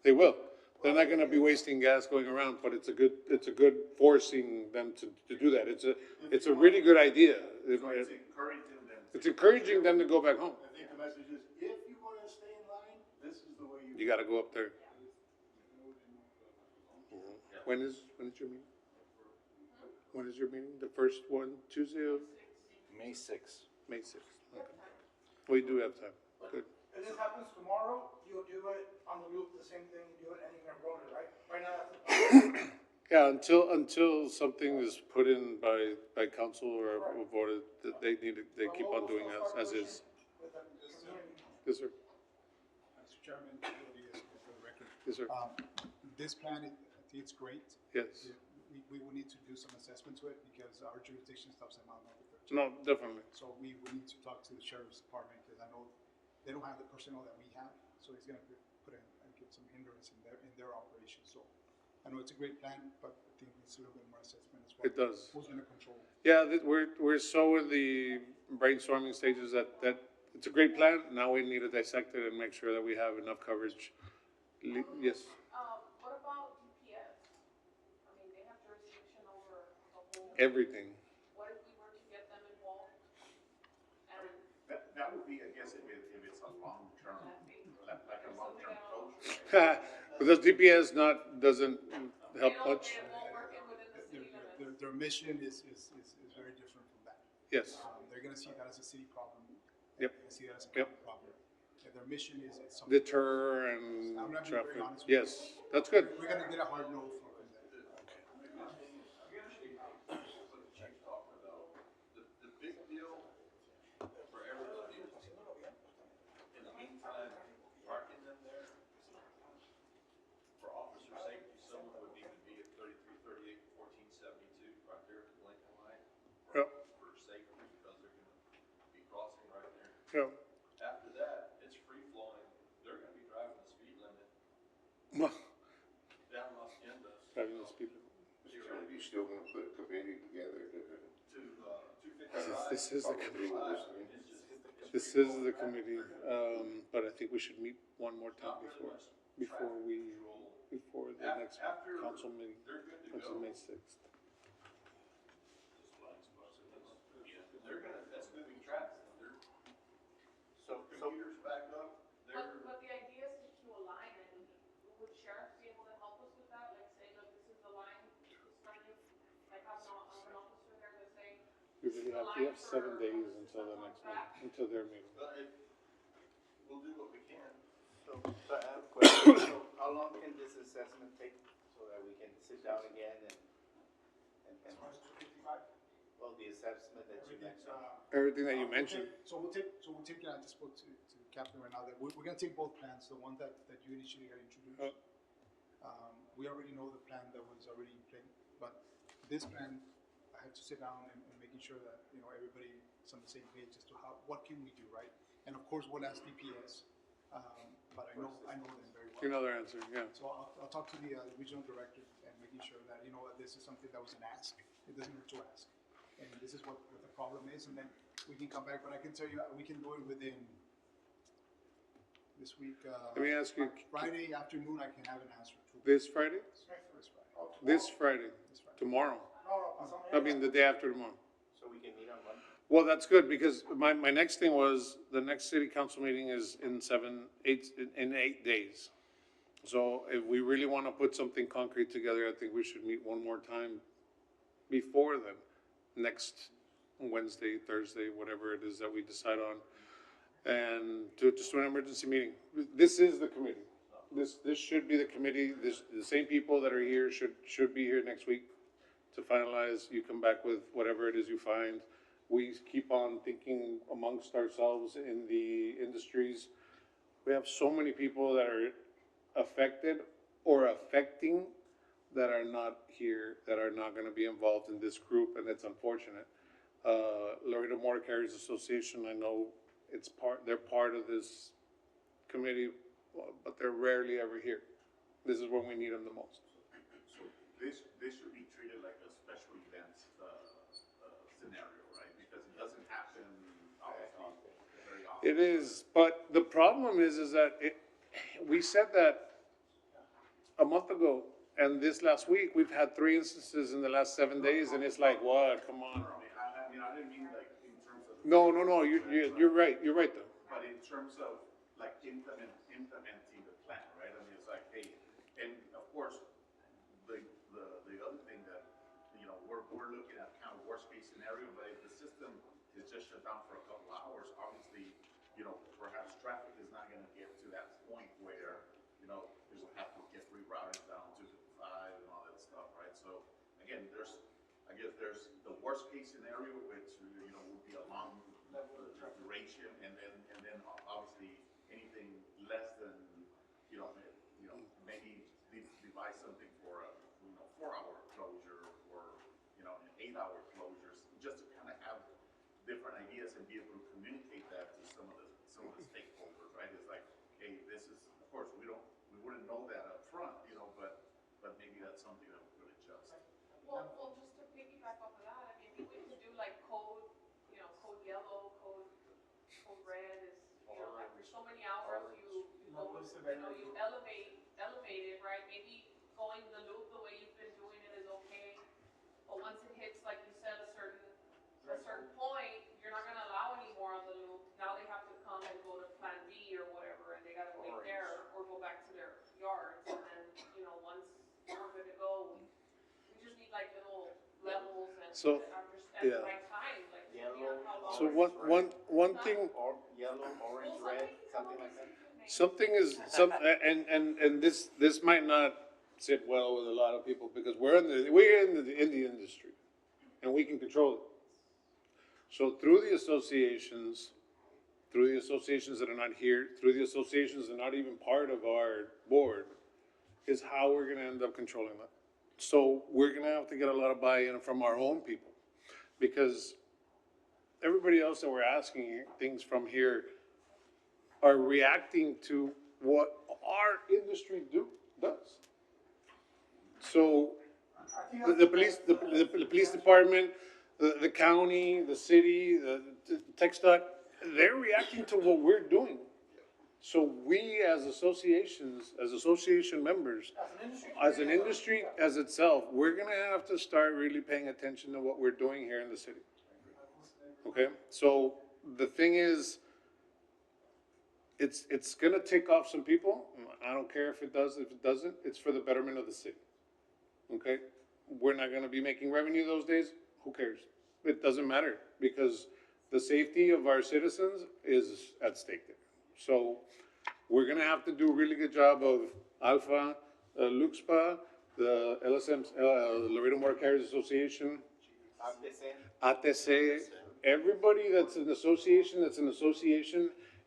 They will. They're not gonna be wasting gas going around, but it's a good forcing them to do that. It's a really good idea. It's encouraging them to go back home. I think the message is, if you wanna stay in line, this is the way you. You gotta go up there. When is your meeting? When is your meeting? The first one, Tuesday of May 6th. May 6th. Okay. We do have time. Good. If this happens tomorrow, you'll do it on the loop, the same thing, you do it, and you're gonna roll it, right? Right now, that's the plan. Yeah, until something is put in by council or voted, that they need to, they keep on doing as is. With the community. Yes, sir. Mr. Chairman, for the record. Yes, sir. This plan, I think it's great. Yes. We will need to do some assessment to it because our jurisdiction stops at Mount Margaret 13. No, definitely. So we need to talk to the sheriff's department because I know they don't have the personnel that we have. So it's gonna put in and give some hindrance in their operation. So I know it's a great plan, but I think it needs a little bit more assessment as well. It does. Who's gonna control? Yeah, we're so in the brainstorming stages that it's a great plan. Now we need to dissect it and make sure that we have enough coverage. Yes. What about DPS? I mean, they have jurisdiction over the whole. Everything. What if we were to get them involved? And That would be, I guess, if it's a long-term, like a long-term closure. But does DPS doesn't help much? They won't work in within the city limits. Their mission is very different from that. Yes. They're gonna see that as a city problem. Yep. They're gonna see that as a Yep. county problem. And their mission is something. Deter and I'm not being very traffic. honest with you. Yes, that's good. We're gonna get a hard no from them. What the chief's talking about, the big deal for everybody is, in the meantime, parking them there, for officer safety, someone would need to be at 33, 38, 1472, right there at the Lincoln line. Yep. For safety, because they're gonna be crossing right there. Yeah. After that, it's free flowing, they're gonna be driving the speed limit down Los Tiendas. Driving the speed limit. So you still gonna put a committee together to, To, 255. This is the follow committee. through with this thing? This is the committee, but I think we should meet one more time before the next council meeting, which is May 6th. They're gonna, that's moving traffic, they're, So, computers back up, they're, But the idea is to queue a line, and would sheriff be able to help us with that? Like say, look, this is the line, this is starting, like have an officer there to say. We have 7 days until the next meeting, until their meeting. but we'll do what we can. so I have a question. So how long can this assessment take so that we can sit down again and well, the assessment that you mentioned? Everything that you mentioned. So we'll take, I just spoke to Captain right now, that we're gonna take both plans, the one that you initially had introduced. We already know the plan that was already in play, but this plan, I had to sit down and making sure that, everybody is on the same page as to what can we do, right? And of course, we'll ask DPS, but I know them very well. You know their answer, yeah. So I'll talk to the regional director and making sure that, this is something that was an ask. It doesn't hurt to ask. And this is what the problem is, and then we can come back, but I can tell you, we can do it within this week. Let me ask you, Friday afternoon, I can have an answer to. this Friday? This Friday. This Friday? Tomorrow? No, I mean, the day after tomorrow. So we can meet on Monday? Well, that's good, because my next thing was, the next city council meeting is in 8 days. So if we really wanna put something concrete together, I think we should meet one more time before then, next Wednesday, Thursday, whatever it is that we decide on. And just do an emergency meeting. This is the committee. This should be the committee, the same people that are here should be here next week to finalize. You come back with whatever it is you find. We keep on thinking amongst ourselves in the industries. We have so many people that are affected or affecting that are not here, that are not gonna be involved in this group, and it's unfortunate. Laredo Motor Carriers Association, I know they're part of this committee, but they're rarely ever here. This is when we need them the most. So this should be treated like a special events, scenario, right? Because it doesn't happen obviously very often. It is, but the problem is that we said that a month ago, and this last week, we've had 3 instances in the last 7 days, and it's like, what, come on. I mean, I didn't mean like in terms of. No, you're right though. But in terms of like implementing the plan, right? I mean, it's like, hey, and of course, the other thing that, we're looking at kind of worst case scenario, but if the system is just shut down for a couple hours, obviously, perhaps traffic worst case scenario, which, you know, would be a long duration, and then obviously anything less than, you know, maybe devise something for a, you know, 4-hour closure, or, you know, an 8-hour closures, just to kind of have different ideas and be able to communicate that to some of the stakeholders, right? It's like, hey, this is, of course, we wouldn't know that up front, you know, but maybe that's something that we could adjust. Well, just to piggyback off of that, I mean, maybe we could do like code, you know, code yellow, code red is, you know, after so many hours, you go, you know, you elevate it, right? Maybe going the loop the way you've been doing it is okay, but once it hits, like you said, a certain point, you're not gonna allow any more on the loop. Now they have to come and go to plan B or whatever, and they gotta wait there or go back to their yards. And then, you know, once we're good to go, we just need like little levels and So, understand yeah. by time, like depending Yellow. on how long. So one thing, Or yellow, orange, red, something like that. something is, and this might not sit well with a lot of people, because we're in the industry, and we can control it. So through the associations that are not here, through the associations that are not even part of our board, is how we're gonna end up controlling that. So we're gonna have to get a lot of buy-in from our own people, because everybody else that we're asking things from here are reacting to what our industry does. So the police department, the county, the city, the tech stock, they're reacting to what we're doing. So we as associations, as association members, as an industry as itself, we're gonna have to start really paying attention to what we're doing here in the city. Okay, so the thing is, it's gonna tick off some people. I don't care if it does, if it doesn't, it's for the betterment of the city. Okay, we're not gonna be making revenue those days, who cares? It doesn't matter, because the safety of our citizens is at stake there. So we're gonna have to do a really good job of Alpha, Luxpa, the LSM, Laredo Motor Carriers Association, ATC, everybody that's an association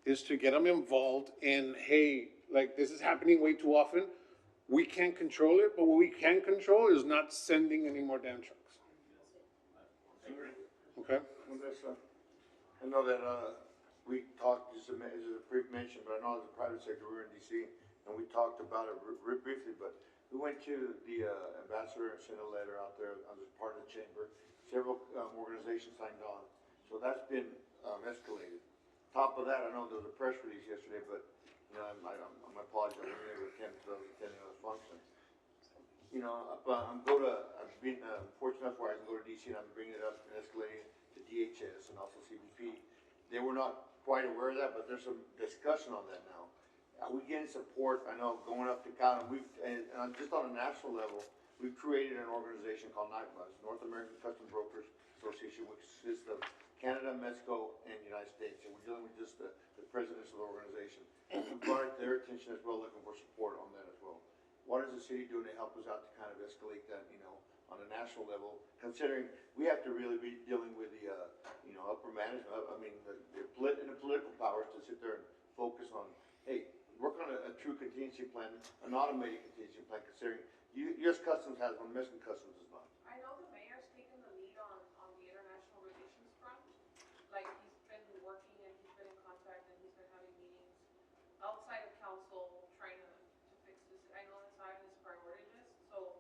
is to get them involved in, hey, like, this is happening way too often. We can't control it, but what we can control is not sending any more damn trucks. Okay? Melissa, I know that, we talked, just as a brief mention, but I know as a private sector, we were in DC, and we talked about it briefly, but we went to the, ambassador and sent a letter out there as part of the chamber. Several, organizations signed on, so that's been, escalated. Top of that, I know there was a press release yesterday, but, you know, I'm apologizing, I wasn't able to attend to those attending those functions. You know, I've been, fortunate enough where I can go to DC, and I'm bringing it up and escalating to DHS and also CBP. They were not quite aware of that, but there's some discussion on that now. We getting support, I know, going up to Cal, and just on a national level, we've created an organization called NICBUS, North American Custom Brokers Association, which consists of Canada, Mexico, and United States, and we're dealing with just the presidents of the organization. We brought it to their attention as well, looking for support on that as well. What is the city doing to help us out to kind of escalate that, you know, on a national level, considering we have to really be dealing with the, you know, upper management, I mean, the political powers to sit there and focus on, hey, work on a true contingency plan, an automated contingency plan, considering U.S. Customs has one, Mexican Customs does not. I know the mayor's taken the lead on the international relations front. Like, he's been working and he's been in contact and he's been having meetings outside of council trying to fix this. I know it's high on his priority list, so,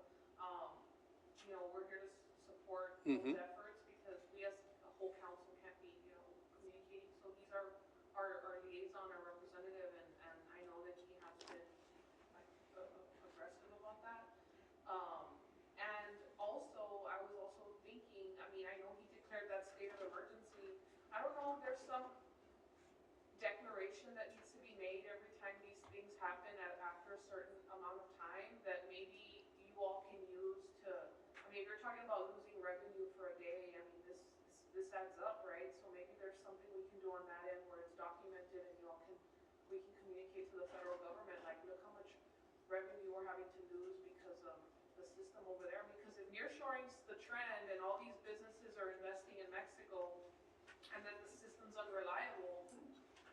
you know, we're here to support those efforts, because we as a whole council can't be, you know, communicating. So he's our liaison, our representative, and I know that he has been like aggressive about that. And also, I was also thinking, I mean, I know he declared that state of emergency. I don't know if there's some declaration that needs to be made every time these things happen after a certain amount of time that maybe you all can use to, I mean, if you're talking about losing revenue for a day, I mean, this adds up, right? So maybe there's something we can do on that end where it's documented and we can communicate to the federal government, like, look how much revenue we're having to lose because of the system over there. Because if nearshoring's the trend and all these businesses are in unreliable,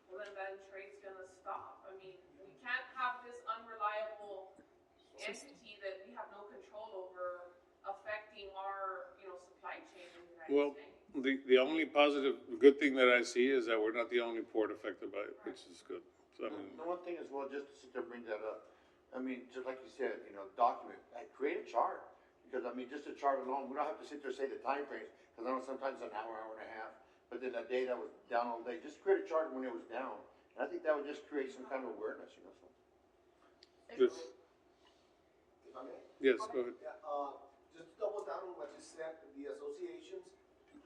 well, then that trade's gonna stop. I mean, we can't have this unreliable entity that we have no control over affecting our, supply chain in the United Well, States. the only positive, good thing that I see is that we're not the only port affected by it, which is good. So, I mean, The one thing as well, just to sit there and bring that up, I mean, just like you said, document, like, create a chart. Because, I mean, just a chart alone, we don't have to sit there and say the time frames, because I know sometimes an hour, hour and a half, but then that day that was down all day, just create a chart when it was down. And I think that would just create some kind of awareness, so. yes, If I may? yes, go ahead. Yeah, just to double down on what you said, the associations,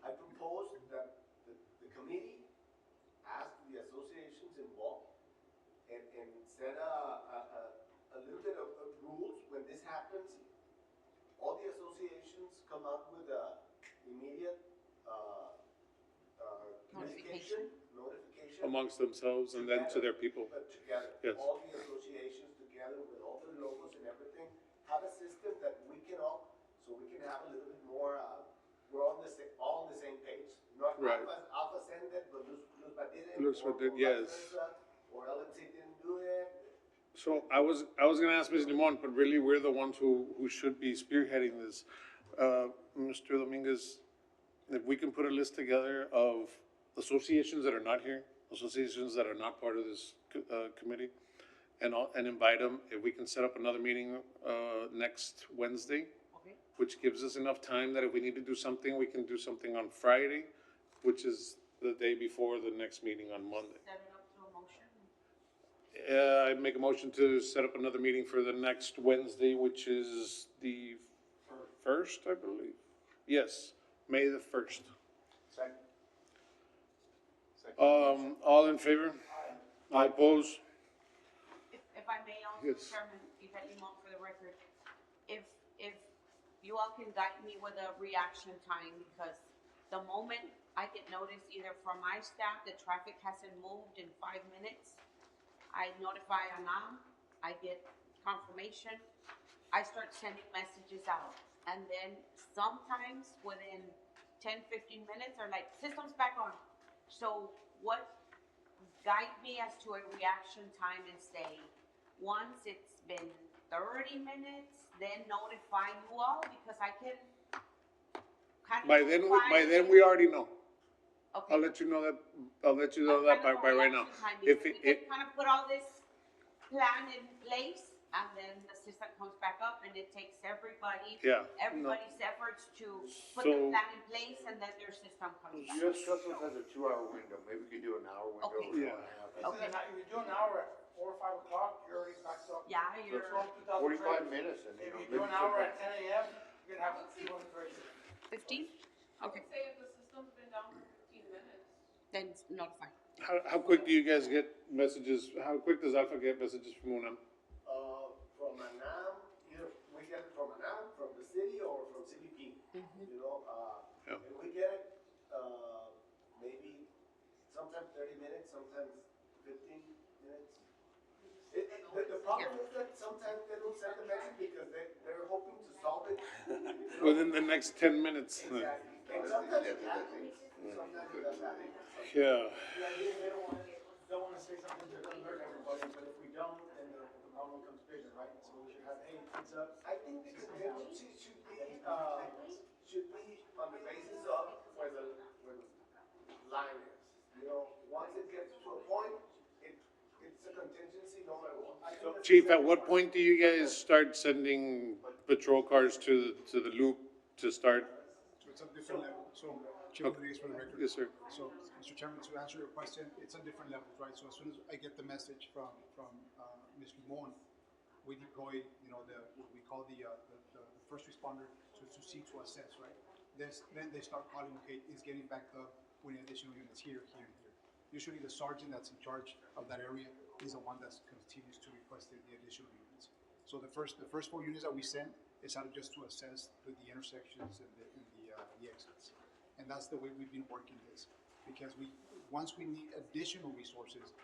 I propose that the committee ask the associations involved and set a little bit of rules when this happens. All the associations come up with a immediate, notification Amongst themselves and then to their people. But together, Yes. all the associations together with all the logos and everything, have a system that we can all, so we can have a little bit more, we're all on the same page. Not Right. Alpha sent it, but Luzma didn't. Luzma or did, vice yes. versa, Or LMC didn't do it. So I was gonna ask Ms. Limon, but really, we're the ones who should be spearheading this. Mr. Dominguez, if we can put a list together of associations that are not here, associations that are not part of this, committee, and invite them, if we can set up another meeting, next Wednesday, which gives us enough time that if we need to do something, we can do something on Friday, which is the day before the next meeting on Monday. Set it up to a motion. I make a motion to set up another meeting for the next Wednesday, which is the first, I believe. Yes, May the 1st. Second. All in favor? I oppose? If I may also, Yes. Chairman, if I can for the record, if you all can guide me with a reaction time, because the moment I get notice either from my staff that traffic hasn't moved in 5 minutes, I notify Anam, I get confirmation, I start sending messages out. And then sometimes within 10, 15 minutes are like, system's back on. So guide me as to a reaction time and say, once it's been 30 minutes, then notify you all, because I can kind of. By then, we already know. Okay. I'll let you know that by right now. If We can kind of put all this plan in place, and then the system comes back up, and it takes everybody's efforts to put the So- plan in place, and then their system comes back. US Customs has a 2-hour window, maybe we could do an hour window. Okay. or Yeah. 1.5. Okay. If you do an hour at 4 or 5 o'clock, you're already backed up. Yeah, So you're it's from 2000 45 trades. minutes and, If you maybe do an hour some- at 10 a.m., you're gonna have 200 trades. 15? I Okay, would say if the system's been down for 15 minutes. then notify. How quick do you guys get messages? How quick does Alpha get messages from UNAM? From Anam, either we get it from Anam, from the city, or from CBP. Yeah. And we get it, maybe sometimes 30 minutes, sometimes 15 minutes. The problem is that sometimes they don't send the message because they're hoping to solve it. Within the next 10 minutes. Exactly. And sometimes it happens, sometimes it does happen. Yeah. The idea is they don't wanna say something to alert everybody, but if we don't, then the problem becomes bigger, right? So we should have, hey, heads up. I think the contingency should be on the basis of where the line is. Once it gets to a point, it's a contingency no matter what. Chief, at what point do you guys start sending patrol cars to the loop to start? So it's on different level. So, Chairman Rodriguez for the record. Yes, sir. So, Mr. Chairman, to answer your question, it's on different levels, right? So as soon as I get the message from Ms. Limon, we deploy, what we call the first responder to see, to assess, right? Then they start calling, okay, it's getting backed up, we need additional units here, here, and here. Usually the sergeant that's in charge of that area is the one that continues to request the additional units. So the first 4 units that we send is out just to assess the intersections and the exits. And that's the way we've been working this, because once we need additional resources,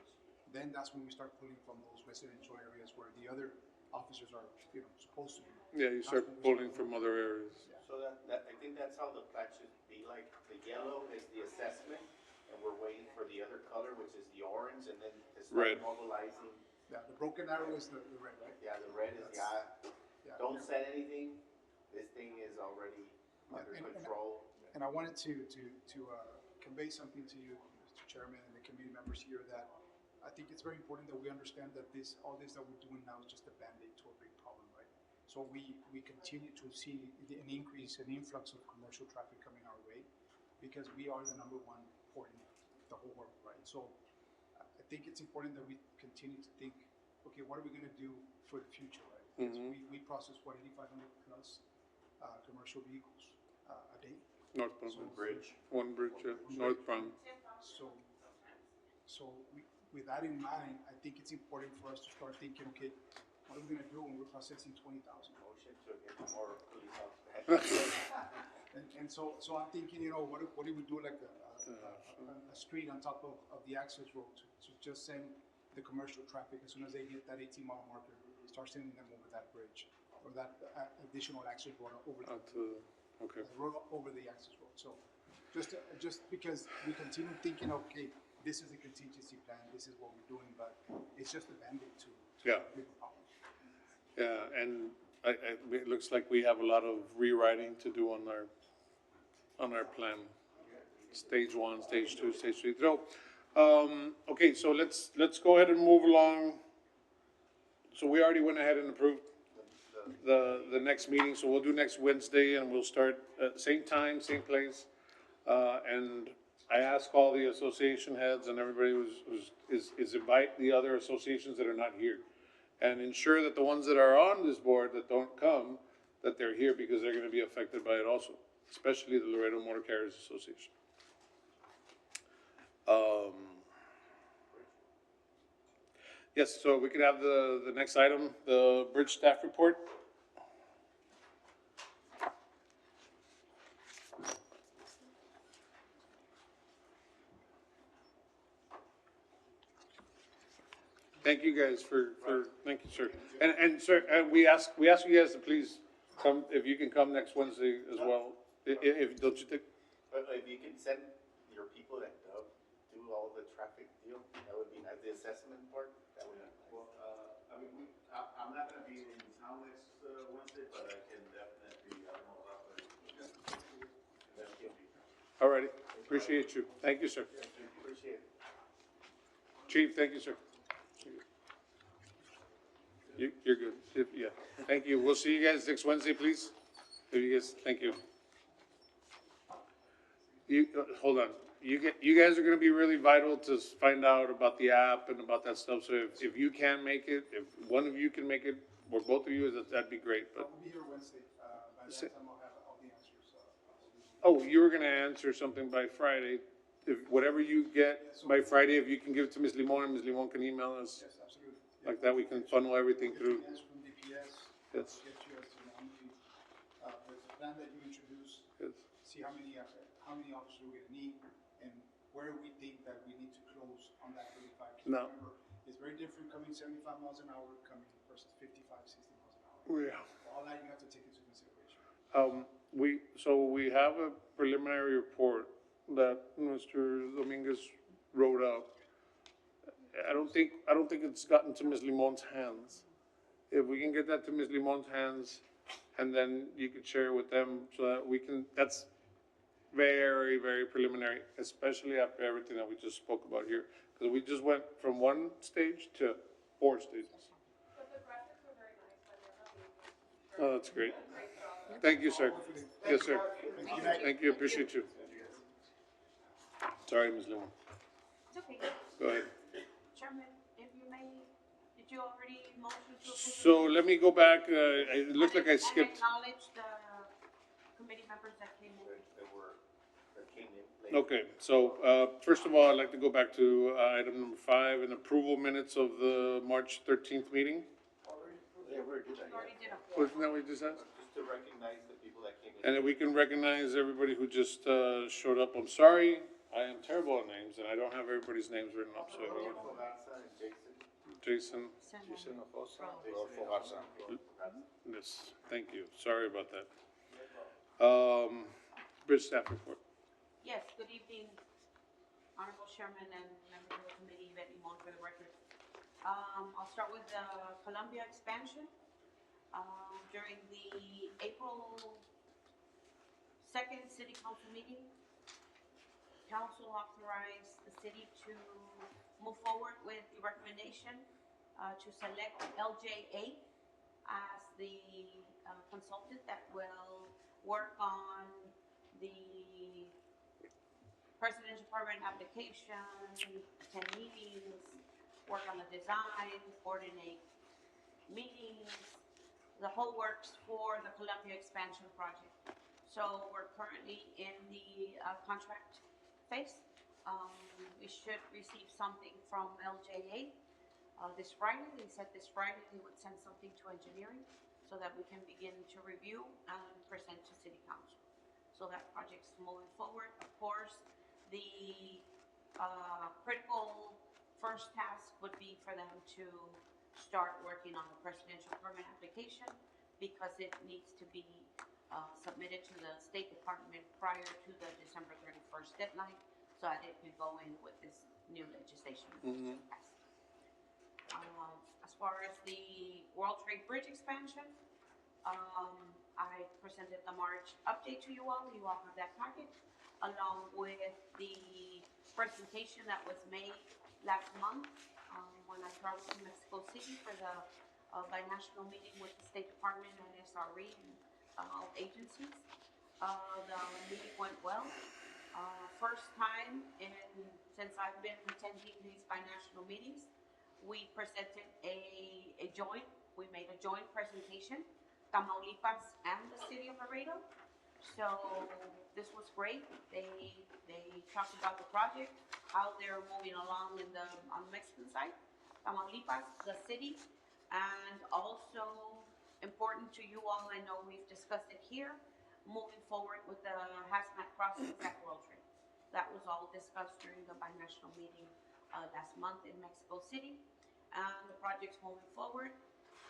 then that's when we start pulling from those residential areas where the other officers are, supposed to be. Yeah, you start pulling from other areas. So I think that's how the plan should be, like, the yellow is the assessment, and and we're waiting for the other color, which is the orange, and then it's Red. mobilizing. Yeah, the broken arrow is the red, right? Yeah, the red is, Yeah. don't set anything, this thing is already Yeah, under and- control. And I wanted to convey something to you, Mr. Chairman, and the committee members here, that I think it's very important that we understand that all this that we're doing now is just a Band-Aid to a big problem, right? So we continue to see an increase, an influx of commercial traffic coming our way, because we are the number one port in the whole world, right? So I think it's important that we continue to think, okay, what are we gonna do for the future, right? Because we process, 8,500 plus commercial vehicles a day. Northbound. So- One bridge, yeah, northbound. So with that in mind, I think it's important for us to start thinking, okay, what are we gonna do when we're processing 20,000? Motion to get more police officers. And so I'm thinking, what if we do like a street on top of the access road to just send the commercial traffic as soon as they hit that 18-mile marker, start sending them over that bridge or that additional access road over Okay. the road over the access road. So just because we continue thinking, okay, this is a contingency plan, this is what we're doing, but it's just a Band-Aid to Yeah. a bigger problem. Yeah, and it looks like we have a lot of rewriting to do on our plan. Stage 1, stage 2, stage 3. So, okay, so let's go ahead and move along. So we already went ahead and approved the next meeting, so we'll do next Wednesday, and we'll start at same time, same place. And I ask all the association heads and everybody is invite the other associations that are not here. And ensure that the ones that are on this board that don't come, that they're here because they're gonna be affected by it also, especially the Laredo Motor Carriers Association. Yes, so we could have the next item, the bridge staff report. Thank you guys thank you, sir. And sir, we ask you guys to please come, if you can come next Wednesday as well. If, don't you think? But if you can send your people that do all the traffic deal, that would be nice, the assessment part, that would be nice. Well, I mean, I'm not gonna be in town next Wednesday, but I can definitely, I don't know, All righty, appreciate you. Thank you, sir. Appreciate it. Chief, thank you, sir. You're good. Yeah, thank you. We'll see you guys next Wednesday, please. If you guys, thank you. Hold on. You guys are gonna be really vital to find out about the app and about that stuff. So if you can make it, if one of you can make it, or both of you, that'd be great, but. I'll be here Wednesday, by that time I'll have all the answers. Oh, you were gonna answer something by Friday. If, whatever you get by Friday, if you can give it to Ms. Limon, and Ms. Limon can email us. Yes, absolutely. Like that, we can funnel everything through. Answer from DPS. Yes. Get you as to there's a plan that you introduced. Yes. See how many officers we're gonna need and where we think that we need to close on that 35. No. Remember, it's very different coming 75 miles an hour coming versus 55, 60 miles an hour. Yeah. All that you have to take into consideration. We have a preliminary report that Mr. Dominguez wrote up. I don't think it's gotten to Ms. Limon's hands. If we can get that to Ms. Limon's hands, and then you could share it with them so that we can, that's very, very preliminary, especially after everything that we just spoke about here. Because we just went from 1 stage to 4 stages. But the graphics are very nice, I Oh, that's great. Thank you, sir. Yes, sir. Thank you, appreciate you. Sorry, Ms. Limon. It's okay. Go ahead. Chairman, if you may, did you already motion to approve? So let me go back, it looked like I skipped. And acknowledge the committee members that came in. That came in late. Okay, so, first of all, I'd like to go back to, item number 5, an approval minutes of the March 13th meeting. Yeah, we already did that, We already did a. Wasn't that what we just asked? Just to recognize the people that came in. And if we can recognize everybody who just, showed up, I'm sorry, I am terrible at names, and I don't have everybody's names written up, so. Fogasa and Jason, Jason. yes, thank you, sorry about that. Bridge staff report. Yes, good evening, Honorable Chairman and members of the committee, Yvette Limon for the record. I'll start with the Columbia expansion. During the April 2nd City Council meeting, Council authorized the city to move forward with the recommendation to select LJA as the consultant that will work on the presidential permit application, attend meetings, work on the design, coordinate meetings, the whole works for the Columbia expansion project. So we're currently in the contract phase. We should receive something from LJA this Friday. They said this Friday they would send something to engineering so that we can begin to review and present to City Council. So that project's moving forward. Of course, the critical first task would be for them to start working on the presidential permit application because it needs to be submitted to the State Department prior to the December 31st deadline so that it can go in with this new legislation. As far as the World Trade Bridge expansion, I presented the March update to you all. You all have that packet, along with the presentation that was made last month when I traveled to Mexico City for the binational meeting with the State Department and SRE and all agencies. The meeting went well. First time since I've been attending these binational meetings, we presented we made a joint presentation, Tamaulipas and the city of Laredo. So this was great. They talked about the project, how they're moving along on the Mexican side, Tamaulipas, the city, and also important to you all, I know we've discussed it here, moving forward with the hazmat process at World Trade. That was all discussed during the binational meeting last month in Mexico City. And the project's moving forward.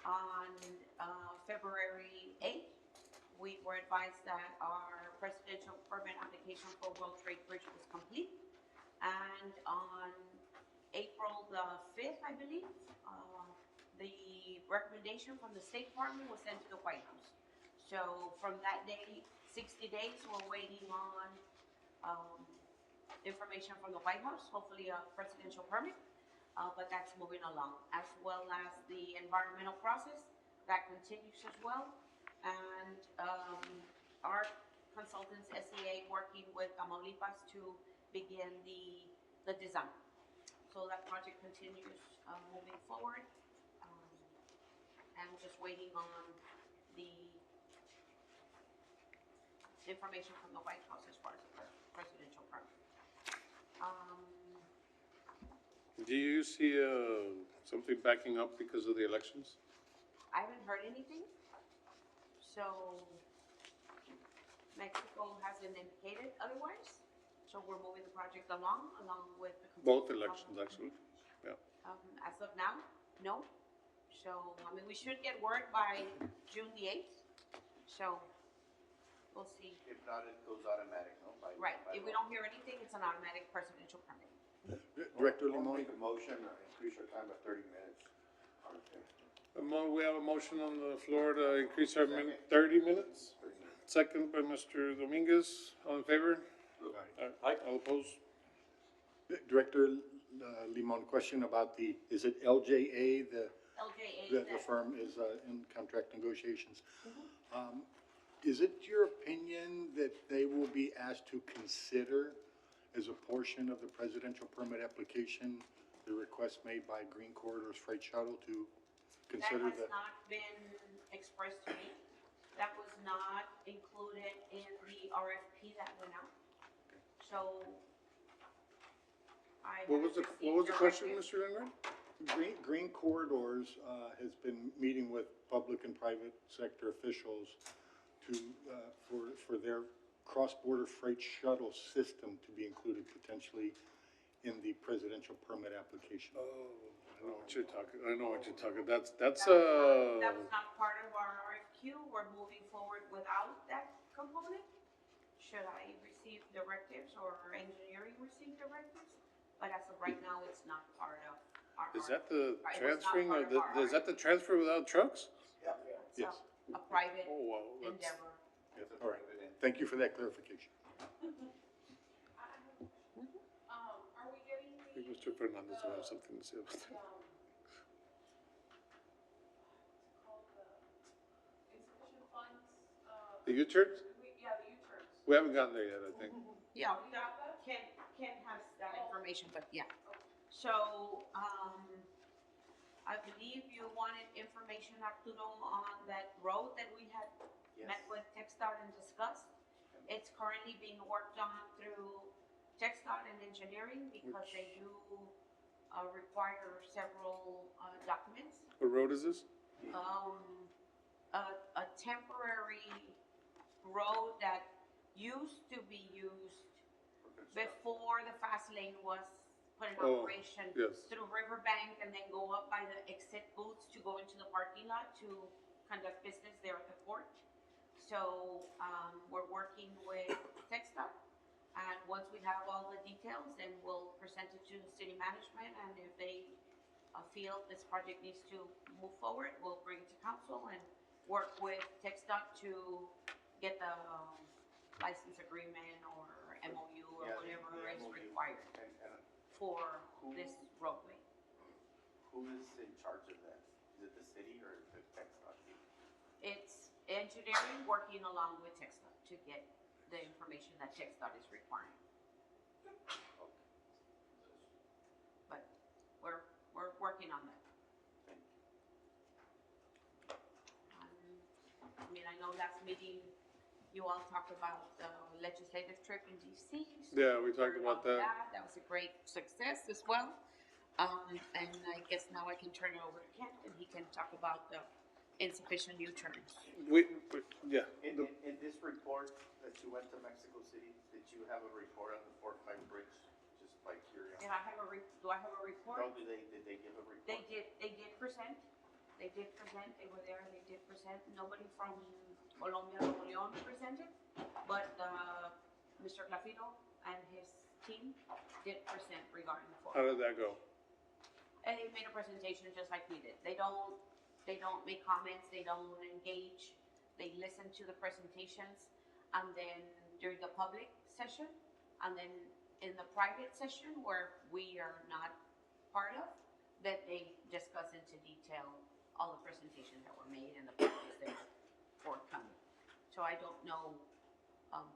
On February 8th, we were advised that our presidential permit application for World Trade Bridge was complete. And on April the 5th, I believe, the recommendation from the State Department was sent to the White House. So from that day, 60 days, we're waiting on information from the White House, hopefully a presidential permit. But that's moving along, as well as the environmental process that continues as well, and our consultants, SEA, working with Tamaulipas to begin the design. So that project continues moving forward, and just waiting on the information from the White House as far as the presidential permit. Do you see something backing up because of the elections? I haven't heard anything. So Mexico hasn't indicated otherwise. So we're moving the project along with the Both elections, actually. Yeah. As of now, no. So I mean, we should get word by June the 8th. So we'll see. If not, it goes automatic, no? Right. If we don't hear anything, it's an automatic presidential permit. Director Limon. Make a motion, increase our time by 30 minutes. We have a motion on the floor to increase our 30 minutes. Second by Mr. Dominguez. All in favor? Aye. All opposed? Director Limon, question about is it LJA, LJA, the firm is in contract negotiations. Is it your opinion that they will be asked to consider as a portion of the presidential permit application the request made by Green Corridors Freight Shuttle to consider that has not been expressed to me. That was not included in the RFP that went out. So What was the question, Mr. Lindgren? Green Corridors has been meeting with public and private sector officials for their cross-border freight shuttle system to be included potentially in the presidential permit application. Oh, I know what you're talking. That's that was not part of our RFQ. We're moving forward without that component. should I receive directives or engineering receive directives? But as of right now, it's not part of our. Is that the it was not transferring part of the, our is that the transfer without trucks? It's Yes. a private Oh, wow, that's, endeavor. All right, thank you for that clarification. Are we getting I think the, Mr. Fernandez will have something to say about that. called the insufficient funds, The U-turns? yeah, the U-turns? We haven't gotten there yet, I think. Yeah, Ken has that information, but yeah. So, I believe you wanted information, Arturo, on that road that we had met with TechStart and discussed. It's currently being worked on through TechStart and engineering because they do require several documents. What road is this? A temporary road that used to be used before the fast lane was put in Oh, operation yes. through Riverbank and then go up by the exit booths to go into the parking lot to conduct business there at the port. So we're working with TechStop, and once we have all the details, then we'll present it to the city management, and if they feel this project needs to move forward, we'll bring it to council and work with TechStop to get the license agreement or MOU or whatever is required for this roadway. Who is in charge of that? Is it the city or the TechStop? It's engineering working along with TechStop to get the information that TechStop is requiring. But we're working on that. I mean, I know last meeting you all talked about the legislative trip in DC. So Yeah, we talked about that. That was a great success as well. And I guess now I can turn it over to Kent and he can talk about the insufficient U-turns. Yeah. In this report that you went to Mexico City, did you have a report on the Fort Pike Bridge? Just by curiosity. Do I have a report? No, did they give a report? They did present. They did present. They were there. They did present. Nobody from Colombia, Nuevo León presented, but Mr. Clafito and his team did present regarding the Fort. How did that go? And they made a presentation just like we did. They don't make comments. They don't engage. They listen to the presentations, and then during the public session, and then in the private session where we are not part of, that they discuss into detail all the presentations that were made and the projects that are forthcoming. So I don't know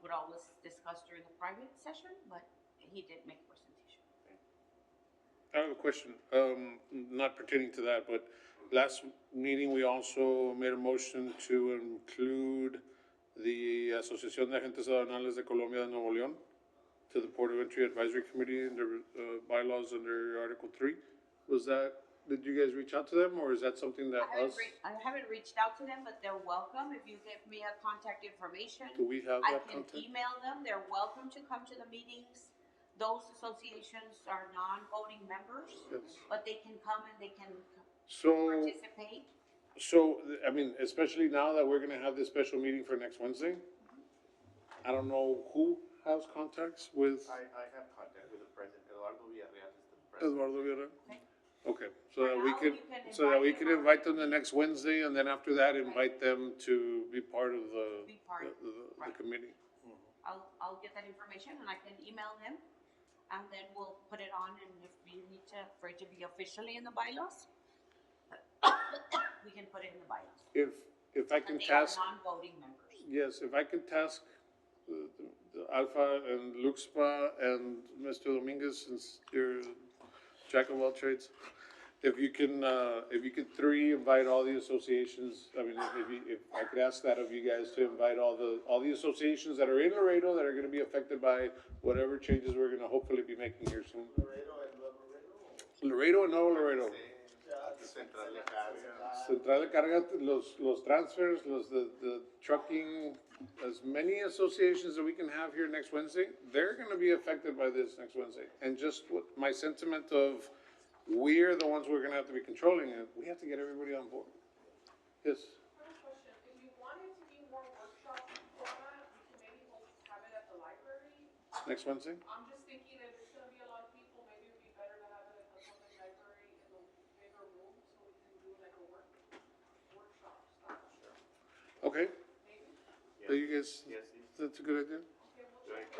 what all was discussed during the private session, but he did make a presentation. I have a question, not pertaining to that, but last meeting, we also made a motion to include the Asociación de Agentes Aduanales de Colombia de Nuevo León to the Port of Entry Advisory Committee in their bylaws under Article 3. Was that, did you guys reach out to them, or is that something that I haven't reached out to them, but they're welcome. If you give me a contact information, do we have I that can contact? email them. They're welcome to come to the meetings. Those associations are non-voting members, Yes. but they can come and they can So, participate. I mean, especially now that we're gonna have this special meeting for next Wednesday, I don't know who has contacts with I have contact with the president. Eduardo Villarreal is the president. Eduardo Villarreal? Okay. Okay, so that we now, could, you can so that we invite could them. invite them the next Wednesday, and then after that, invite them to be part of the, Be part, the right. committee. I'll get that information and I can email them, and then we'll put it on, and if we need to, for it to be officially in the bylaws, we can put it in the bylaws. If I can And they are task, non-voting members. yes, if I can task the Alpha and Luxpa and Mr. Dominguez, since you're jack of all trades, if you can invite all the associations, I mean, if I could ask that of you guys to invite all the associations that are in Laredo that are gonna be affected by whatever changes we're gonna hopefully be making here soon. Laredo and Nuevo Laredo. Central de Carga. Central de Carga, los transfers, the trucking, as many associations that we can have here next Wednesday, they're gonna be affected by this next Wednesday. And just what my sentiment of, we're the ones who are gonna have to be controlling it, we have to get everybody on board. Yes? I have a question. If you wanted to be more workshops format, we can maybe have it at the Next Wednesday? I'm just thinking if it's gonna be a lot of people, maybe it'd be better to have it at the public library in the bigger room, so we can do like a workshop style. Okay. Maybe? So you guys, Yes, that's a good idea?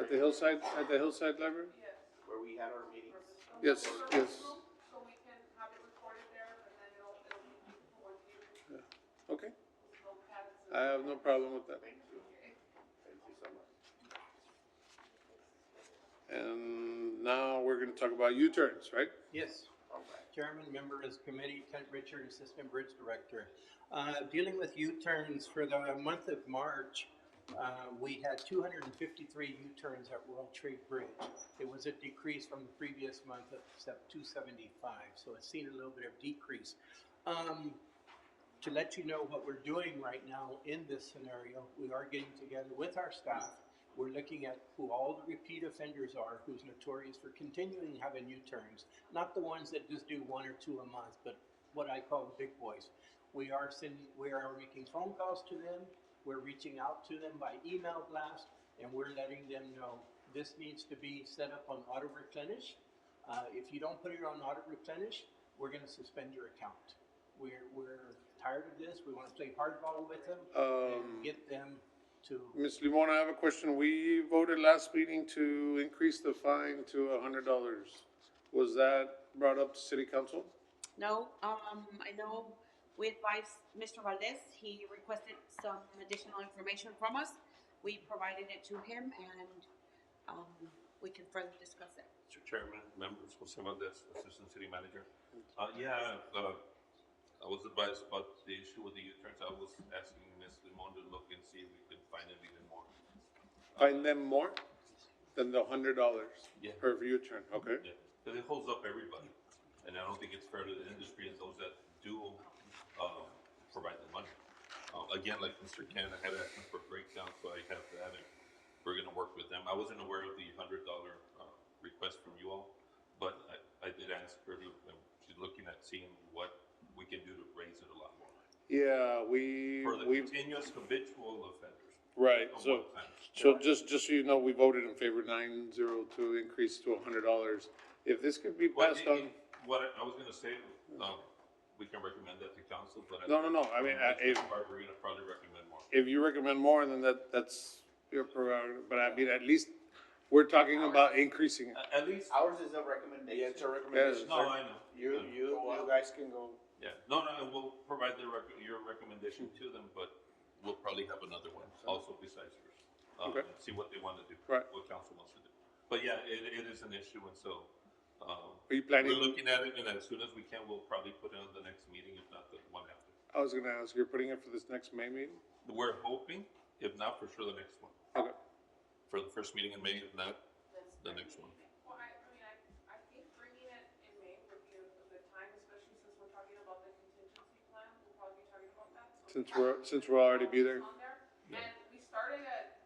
Okay, we'll check. At the Hillside Library? Yes. where we had our meetings. Yes, yes. So we can have it recorded there, and then it'll be used for one table. Okay, With no pads I have no problem with that. Thank you. Thank you so much. And now we're gonna talk about U-turns, right? Yes. All right. Chairman, member of this committee, Kent Richard, Assistant Bridge Director. Dealing with U-turns for the month of March, we had 253 U-turns at World Trade Bridge. It was a decrease from the previous month of 275, so it's seen a little bit of decrease. To let you know what we're doing right now in this scenario, we are getting together with our staff. We're looking at who all the repeat offenders are, who's notorious for continuing having U-turns. Not the ones that just do 1 or 2 a month, but what I call the big boys. We are making phone calls to them. We're reaching out to them by email blast, and we're letting them know this needs to be set up on auto replenish. If you don't put it on auto replenish, we're going to suspend your account. We're tired of this. We want to play hardball with them and get them to. Ms. Limon, I have a question. We voted last meeting to increase the fine to $100. Was that brought up to city council? No, I know we advised Mr. Valdez, he requested some additional information from us. We provided it to him and, we can further discuss it. Mr. Chairman, members, Jose Valdez, Assistant City Manager. I was advised about the issue with the U-turns. I was asking Ms. Limon to look and see if we could find it even more. Find them more than the $100 Yeah. per U-turn, okay? Yeah, because it holds up everybody, and I don't think it's fair to the industry and those that do provide the money. Again, like Mr. Ken, I had asked him for a breakdown, so I have that, and we're gonna work with them. I wasn't aware of the $100 request from you all, but I did ask her to. She's looking at seeing what we can do to raise it a lot more Yeah, for the continuous habitual offenders. right, On so, both sides. just so you know, we voted in favor 902 increase to $100. If this could be Well, passed on, what I was gonna say, we can recommend that to council, but. No, I mean, We're gonna probably recommend more. if you recommend more, then that's your prerogative, but I mean, at least we're talking about increasing it. At least. Ours is a recommendation. Yeah, it's a recommendation. No, I know. You guys can go. Yeah, no, we'll provide your recommendation to them, but we'll probably have another one also besides yours. Okay. And see what they wanna do. Right. What council wants to do. But yeah, it is an issue, and so, Are you planning? we're looking at it, and as soon as we can, we'll probably put it on the next meeting, if not the one after. I was gonna ask, you're putting it for this next May meeting? We're hoping, if not, for sure, the next one. Okay. For the first meeting in May, if not, the next one. Well, I think bringing it in May would be a good time, especially since we're talking about the contingency plan, we'll probably be talking about that. So Since we'll already be there. on there. Yeah. And we started at,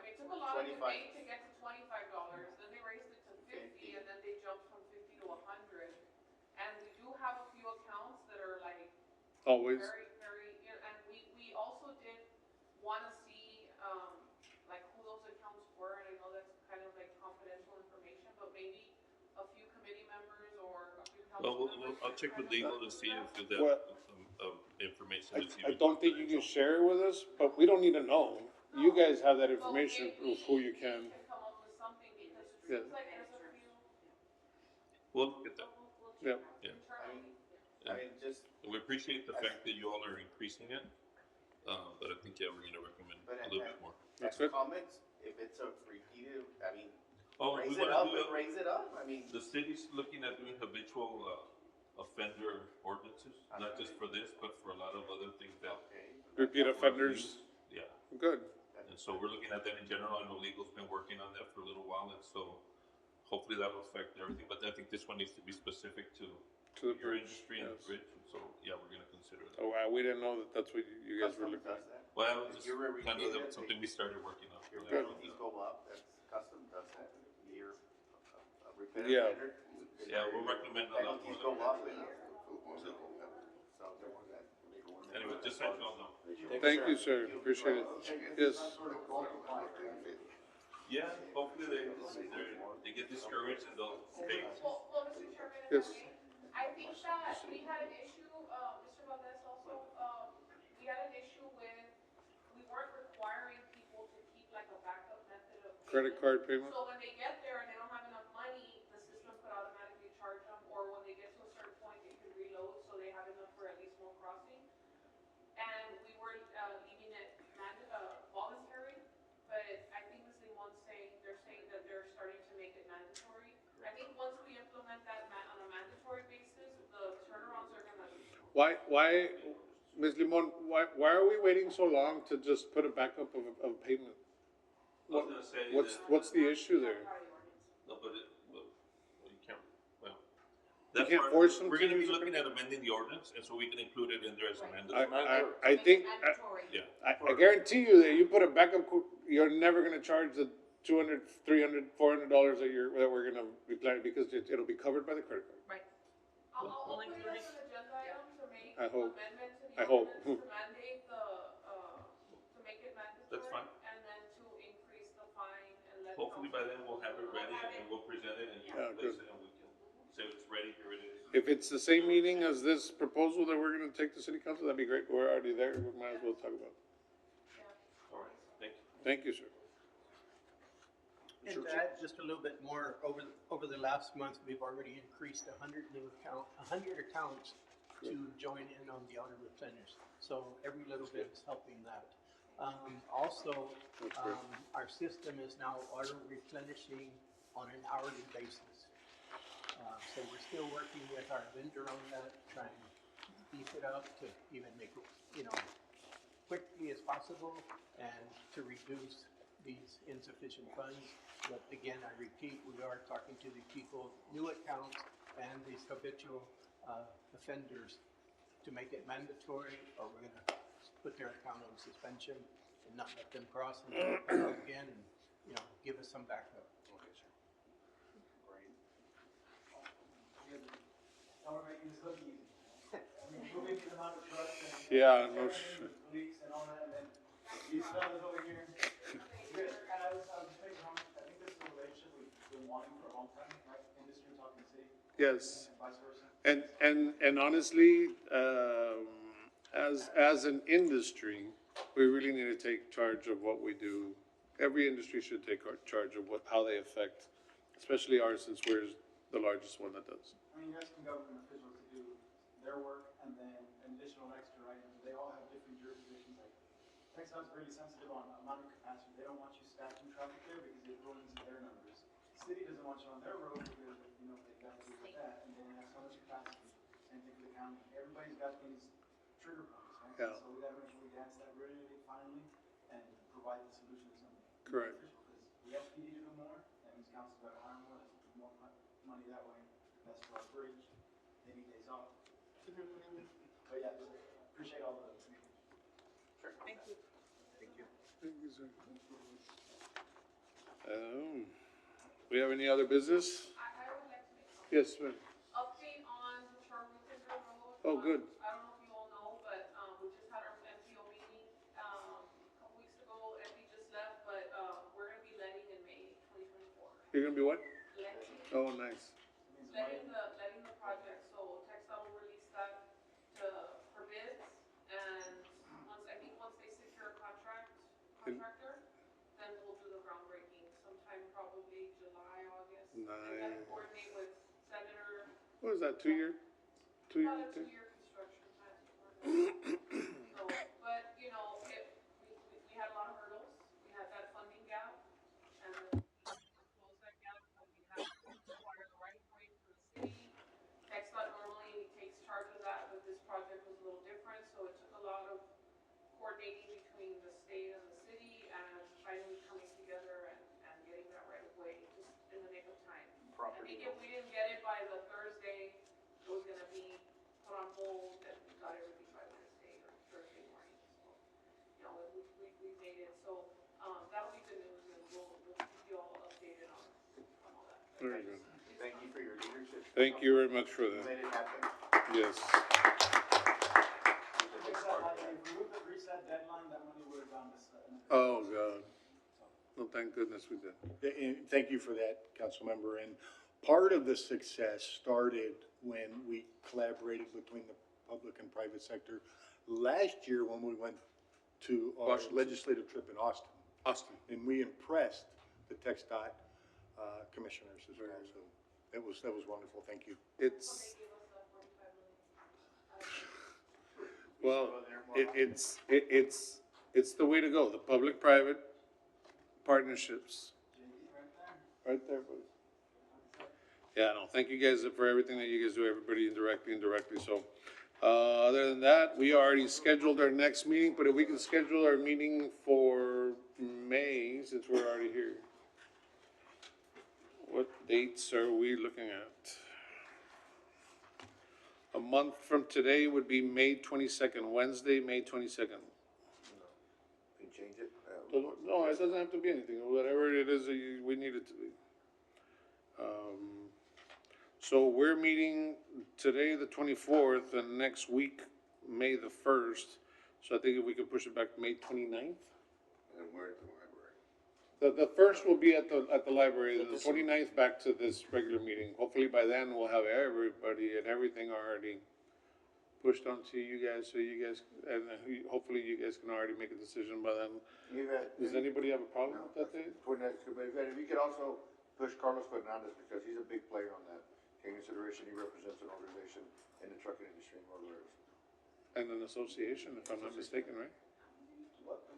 it took a lot of 25. debate to get to $25, then they raised it to 50, and then they jumped from 50 to 100. And we do have a few accounts that are like Always. very, and we also did wanna see, like who those accounts were, and I know that's kind of like confidential information, but maybe a few committee members or a few council members. I'll check with legal to see if that, Well, information to see. I don't think you can share it with us, but we don't need to know. You guys have that information of who you can. We can come up with something, because it Yeah. seems like there's a few. We'll look at that. We'll Yeah. check internally. I mean, just, We appreciate the fact that you all are increasing it, but I think, yeah, we're gonna recommend But a little bit more. That's as good. comments, if it's a repeated, I mean, Oh, we raise it wanna up do and raise it up, I mean. The city's looking at doing habitual, offender ordinances, not just for this, but for a lot of other things that. Okay. Repeat offenders, Yeah, good. and so we're looking at that in general. I know legal's been working on that for a little while, and so hopefully that'll affect everything, but I think this one needs to be specific to To the your bridge, industry and the yes. bridge, and so, yeah, we're gonna consider that. Oh, wow, we didn't know that that's what you guys were Custom looking at. does that. Well, If it's you're a kind of repeated, something we started working on. Your Good. penalties go up, that's custom does that, you're a repeated Yeah. offender. Yeah, we'll recommend a lot more Penalties than go up, that. so there was that. Anyway, just so you all know. Thank you, sir. Appreciate it. Yes. Yeah, hopefully they get discouraged and they'll stay. Well, Mr. Chairman, if Yes. I may, I think that we had an issue, Mr. Valdez also, we had an issue with, we weren't requiring people to keep like a backup method of payment. Credit card payment? So when they get there and they don't have enough money, the system could automatically charge them, or when they get to a certain point, they could reload, so they have enough for at least one crossing. And we were, leaving it voluntary, but I think Ms. Limon's they're saying that they're starting to make it mandatory. I think once we implement that on a mandatory basis, the turnarounds are gonna. Why, Ms. Limon, why are we waiting so long to just put a backup of payment? I was gonna say What's the issue there? No, but you can't, well. You That's can't part- force them We're to gonna be use it? looking at amending the ordinance, and so we can include it in there as a mandatory. I think, Yeah. I guarantee you that you put a backup, you're never gonna charge the $200, $300, $400 that we're gonna be planning, because it'll be covered by the credit card. Right. I'll put it as an agenda item to make I hope. amendment to I the hope. ordinance to mandate to make it mandatory. That's fine. And then to increase the fine and let. Hopefully by then we'll have it ready and we'll present it and Yeah, place good. it and we can say it's ready, here it is. If it's the same meeting as this proposal that we're gonna take to city council, that'd be great. We're already there, we might as well talk about it. All right, thank you. Thank you, sir. And to add just a little bit more, over the last month, we've already increased 100 accounts to join in on the auto replenish. So every little bit is helping that. Also, our system is now auto replenishing on an hourly basis. So we're still working with our vendor on that, trying to beef it up to even make it, quickly as possible and to reduce these insufficient funds. But again, I repeat, we are talking to the people, new accounts and these habitual offenders to make it mandatory, or we're gonna put their account on suspension and not let them cross and come out again and, give us some backup. Okay, sir. Great. Now we're making this look easy. Moving the amount of trucks and. Yeah, no Leaks and all that, and then these fellas over here. Good. And I was just making comment, I think this is a relationship we've been wanting for a long time, right? Industry talking to city. Yes. And vice versa. And honestly, as an industry, we really need to take charge of what we do. Every industry should take charge of how they affect, especially ours, since we're the largest one that does. I mean, you're asking government officials to do their work and then an additional extra items. They all have different jurisdictions. Like, Texas is really sensitive on amount of capacity. They don't want you stacking traffic there because it ruins their numbers. The city doesn't want you on their road because, they've got to do with that, and then have so much capacity. Same thing for the county. Everybody's got these trigger points, right? Yeah. So we gotta make sure we dance that really finally and provide the solution to something. Correct. Because we have PD to do more, that means council's got to hire more, that's more money that way. That's for our bridge, they need days off. But yeah, just appreciate all the. Sure. Thank you. Thank you, sir. We have any other business? I would like to make some Yes, ma'am. update on the Charlton Road. Oh, good. I don't know if you all know, but, we just had our MTO meeting, a couple weeks ago. FD just left, but, we're gonna be letting in May 2024. You're gonna be what? Letting. Oh, nice. Letting the project, so Texas will release that for bids, and once they secure a contractor, then we'll do the groundbreaking sometime probably July, August. We gotta Nice. coordinate with Senator. What is that, 2 year? 2 year? About a 2-year construction plan. So, but, we had a lot of hurdles, we had that funding gap, and then close that gap, because we had to acquire the right of way for the city. TxDOT normally takes charge of that, but this project was a little different, so it took a lot of coordinating between the state and the city, and finally coming together and getting that right of way, just in the nick of time. I think if we didn't get it by the Thursday, it was gonna be put on hold, and we got everything by Wednesday or Thursday morning, so, we made it, so, that'll be good news, and we'll keep you all updated on all that. Very good. Thank you for your leadership. Thank you very much for You that. made it happen. Yes. If we would have reached that deadline, that money would have gone to. Oh, God. No, thank goodness we did. And thank you for that, Councilmember. And part of the success started when we collaborated between the public and private sector last year when we went to our Washington. legislative trip in Austin. And we impressed the TxDOT commissioners as well. So that was wonderful. Thank you. Well, it's the way to go, the public-private partnerships. Right there, buddy. Yeah, no, thank you guys for everything that you guys do, everybody indirectly, so. Other than that, we already scheduled our next meeting, but if we can schedule our meeting for May, since we're already here. What dates are we looking at? A month from today would be May 22nd, Wednesday, May 22nd. Can change it? No, it doesn't have to be anything, whatever it is that we need it to be. So we're meeting today, the 24th, and next week, May the 1st. So I think if we could push it back to May 29th? And we're at the library. The first will be at the library, the 29th back to this regular meeting. Hopefully by then we'll have everybody and everything already pushed onto you guys, so you guys, and hopefully you guys can already make a decision by then. Does anybody have a problem with that date? If you could also push Carlos Fernandez, because he's a big player on that. In consideration, he represents an organization in the trucking industry in Oro. And an association, if I'm not mistaken, right?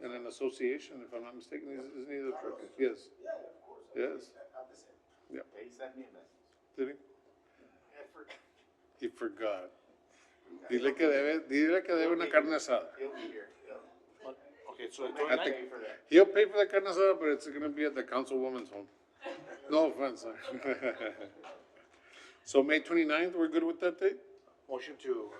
And an association, if I'm not mistaken, isn't he the trucking? Yes. Yeah, of course. Yes. I'm the same. Yeah. He sent me a message. Did he? I forgot. He forgot. Dile que debe una carne asada. He'll be here. Okay, so At the- He'll pay for the carne asada, but it's gonna be at the councilwoman's home. No offense, sir. So May 29th, we're good with that date? Motion to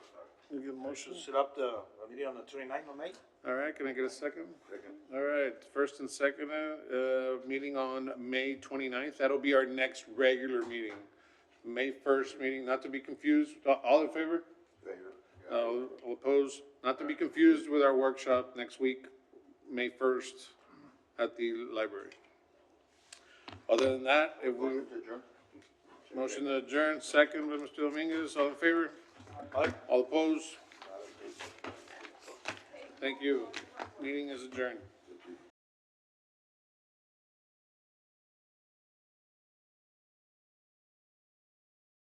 You get a motion? set up the meeting on the 29th of May? All right, can I get a second? Second. All right, first and second, meeting on May 29th. That'll be our next regular meeting. May 1st meeting, not to be confused, all in favor? All opposed? Not to be confused with our workshop next week, May 1st at the library. Other than that, if we, motion to adjourn, second by Mr. Dominguez, all in favor? All opposed? Thank you. Meeting is adjourned.